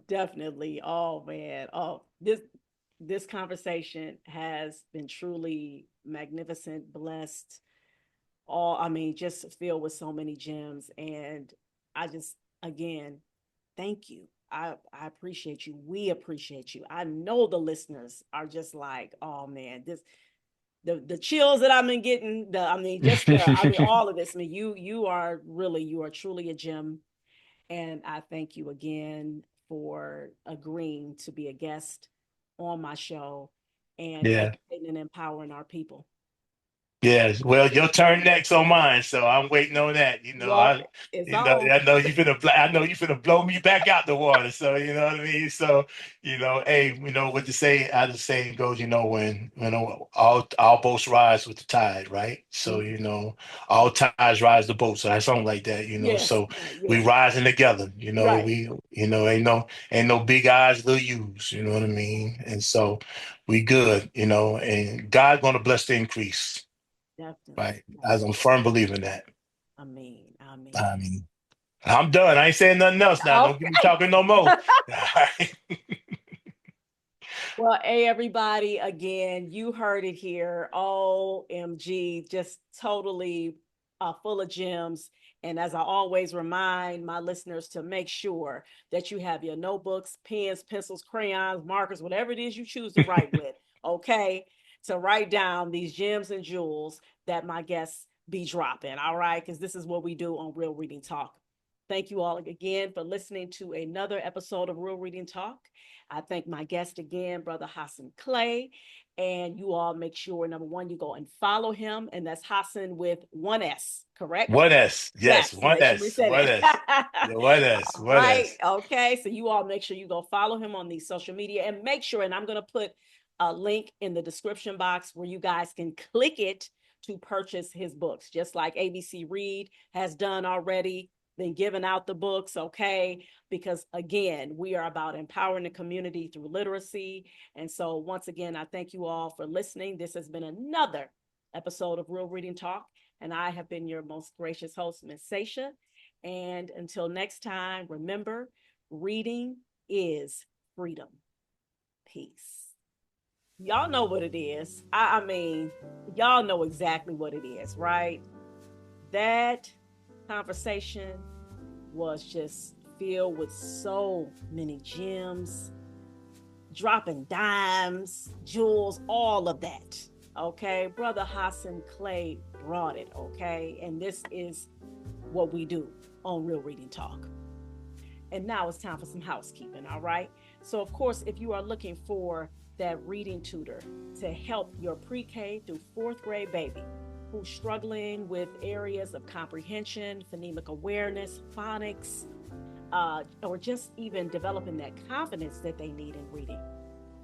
Definitely. Oh man. Oh, this conversation has been truly magnificent, blessed. All I mean, just filled with so many gems, and I just again thank you. I appreciate you. We appreciate you. I know the listeners are just like, oh man, this the chills that I've been getting. Just all of this. I mean, you are truly a gem, and I thank you again for agreeing to be a guest on my show and Yeah. educating and empowering our people. Yes. Well, your turn next on mine, so I'm waiting on that. Well, it's on. I know you finna blow me back out the water. So you know what I mean. So hey, what to say? As the saying goes, when all boats rise with the tide, right? So Mhm. all tides rise the boat. So that's something like that. Yes, So we yes, rising together. right. Ain't no big eyes, little U's. You know what I mean? And so we good. And God gonna bless the increase. Definitely, Right. As I'm a definitely. firm believer in that. I mean, I I mean. mean, I'm done. I ain't saying nothing else now. Don't get me Okay. talking no more. All right. Well, hey, everybody, again, you heard it here. OMG, just totally full of gems. And as I always remind my listeners to make sure that you have your notebooks, pens, pencils, crayons, markers, whatever it is you choose to write with, okay? To write down these gems and jewels that my guests be dropping, all right? Because this is what we do on Real Reading Talk. Thank you all again for listening to another episode of Real Reading Talk. I thank my guest again, Brother Hasan Clay. And you all make sure, number one, you go and follow him. And that's Hasan with one S, correct? One S. Yes. Yes, One make sure we S. say One S. that. Yeah, one S. All One right. S. Okay. So you all make sure you go follow him on these social media and make sure, and I'm going to put a link in the description box where you guys can click it to purchase his books, just like ABC Read has done already, been giving out the books. Okay. Because again, we are about empowering the community through literacy. And so, once again, I thank you all for listening. This has been another episode of Real Reading Talk. And I have been your most gracious host, Miss Sasha. And until next time, remember, reading is freedom. Peace. Y'all know what it is. I mean, y'all know exactly what it is, right? That conversation was just filled with so many gems, dropping dimes, jewels, all of that. Okay. Brother Hasan Clay brought it. Okay. And this is what we do on Real Reading Talk. And now it's time for some housekeeping. All right. So, of course, if you are looking for that reading tutor to help your pre K through fourth grade baby who's struggling with areas of comprehension, phonemic awareness, phonics, or just even developing that confidence that they need in reading,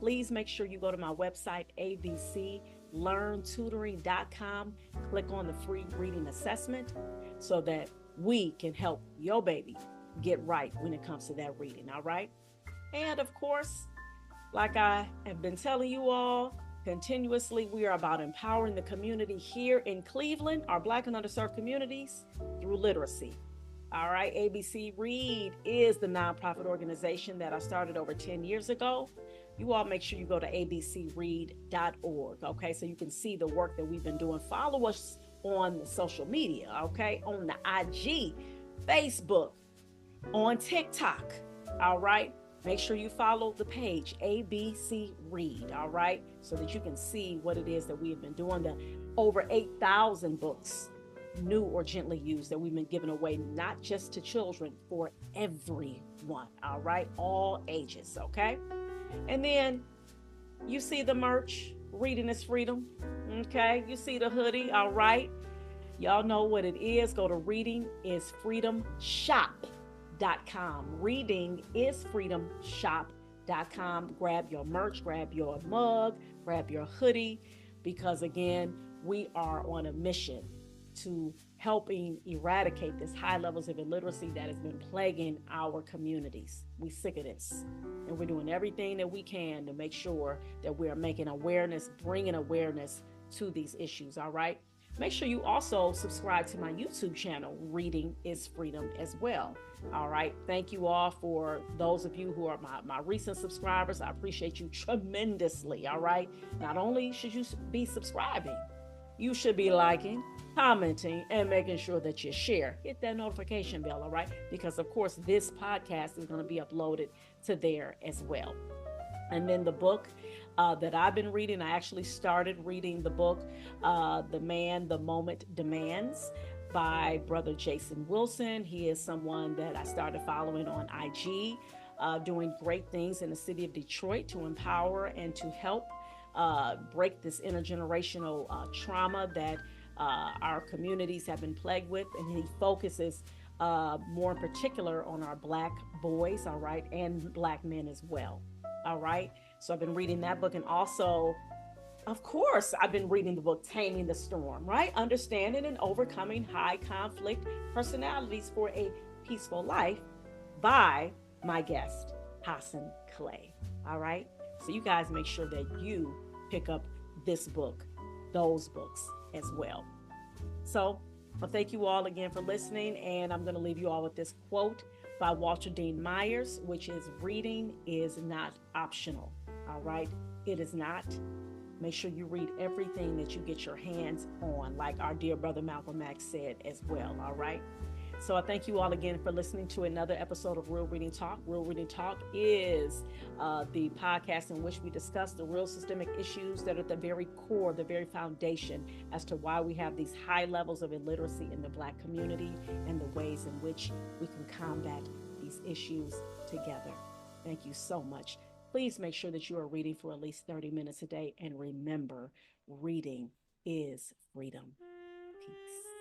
please make sure you go to my website, abc learntutoring.com. Click on the free reading assessment so that we can help your baby get right when it comes to that reading. All right. And of course, like I have been telling you all continuously, we are about empowering the community here in Cleveland, our Black and underserved communities, through literacy. All right, ABC Read is the nonprofit organization that I started over 10 years ago. You all make sure you go to abcread.org, okay, so you can see the work that we've been doing. Follow us on social media, okay, on the IG, Facebook, on TikTok, all right? Make sure you follow the page, ABC Read, all right? So that you can see what it is that we have been doing. The over 8,000 books, new or gently used, that we've been giving away, not just to children, for everyone, all right? All ages, okay? And then you see the merch, Reading is Freedom, okay? You see the hoodie, all right? Y'all know what it is. Go to readingisfreedomshop.com. Readingisfreedomshop.com. Grab your merch, grab your mug, grab your hoodie, because again, we are on a mission to helping eradicate this high levels of illiteracy that has been plaguing our communities. We sick of this, and we're doing everything that we can to make sure that we're making awareness, bringing awareness to these issues. All right. Make sure you also subscribe to my YouTube channel, Reading is Freedom, as well. All right. Thank you all for those of you who are my recent subscribers. I appreciate you tremendously. All right. Not only should you be subscribing, you should be liking, commenting, and making sure that you share. Hit that notification bell, all right? Because, of course, this podcast is going to be uploaded to there as well. And then the book that I've been reading, I actually started reading the book, The Man the Moment Demands, by Brother Jason Wilson. He is someone that I started following on IG, doing great things in the city of Detroit to empower and to help break this intergenerational trauma that our communities have been plagued with. And he focuses more in particular on our Black boys, all right, and Black men as well. All right. So I've been reading that book. And also, of course, I've been reading the book, Taming the Storm, right? Understanding and Overcoming High Conflict Personalities for a Peaceful Life, by my guest, Hasan Clay. All right. So you guys make sure that you pick up this book, those books as well. So, well, thank you all again for listening. And I'm going to leave you all with this quote by Walter Dean Myers, which is, reading is not optional. All right. It is not. Make sure you read everything that you get your hands on, like our dear brother Malcolm X said as well. All right. So I thank you all again for listening to another episode of Real Reading Talk. Real Reading Talk is the podcast in which we discuss the real systemic issues that are at the very core, the very foundation as to why we have these high levels of illiteracy in the Black community, and the ways in which we can combat these issues together. Thank you so much. Please make sure that you are reading for at least 30 minutes a day. And remember, reading is freedom. Peace.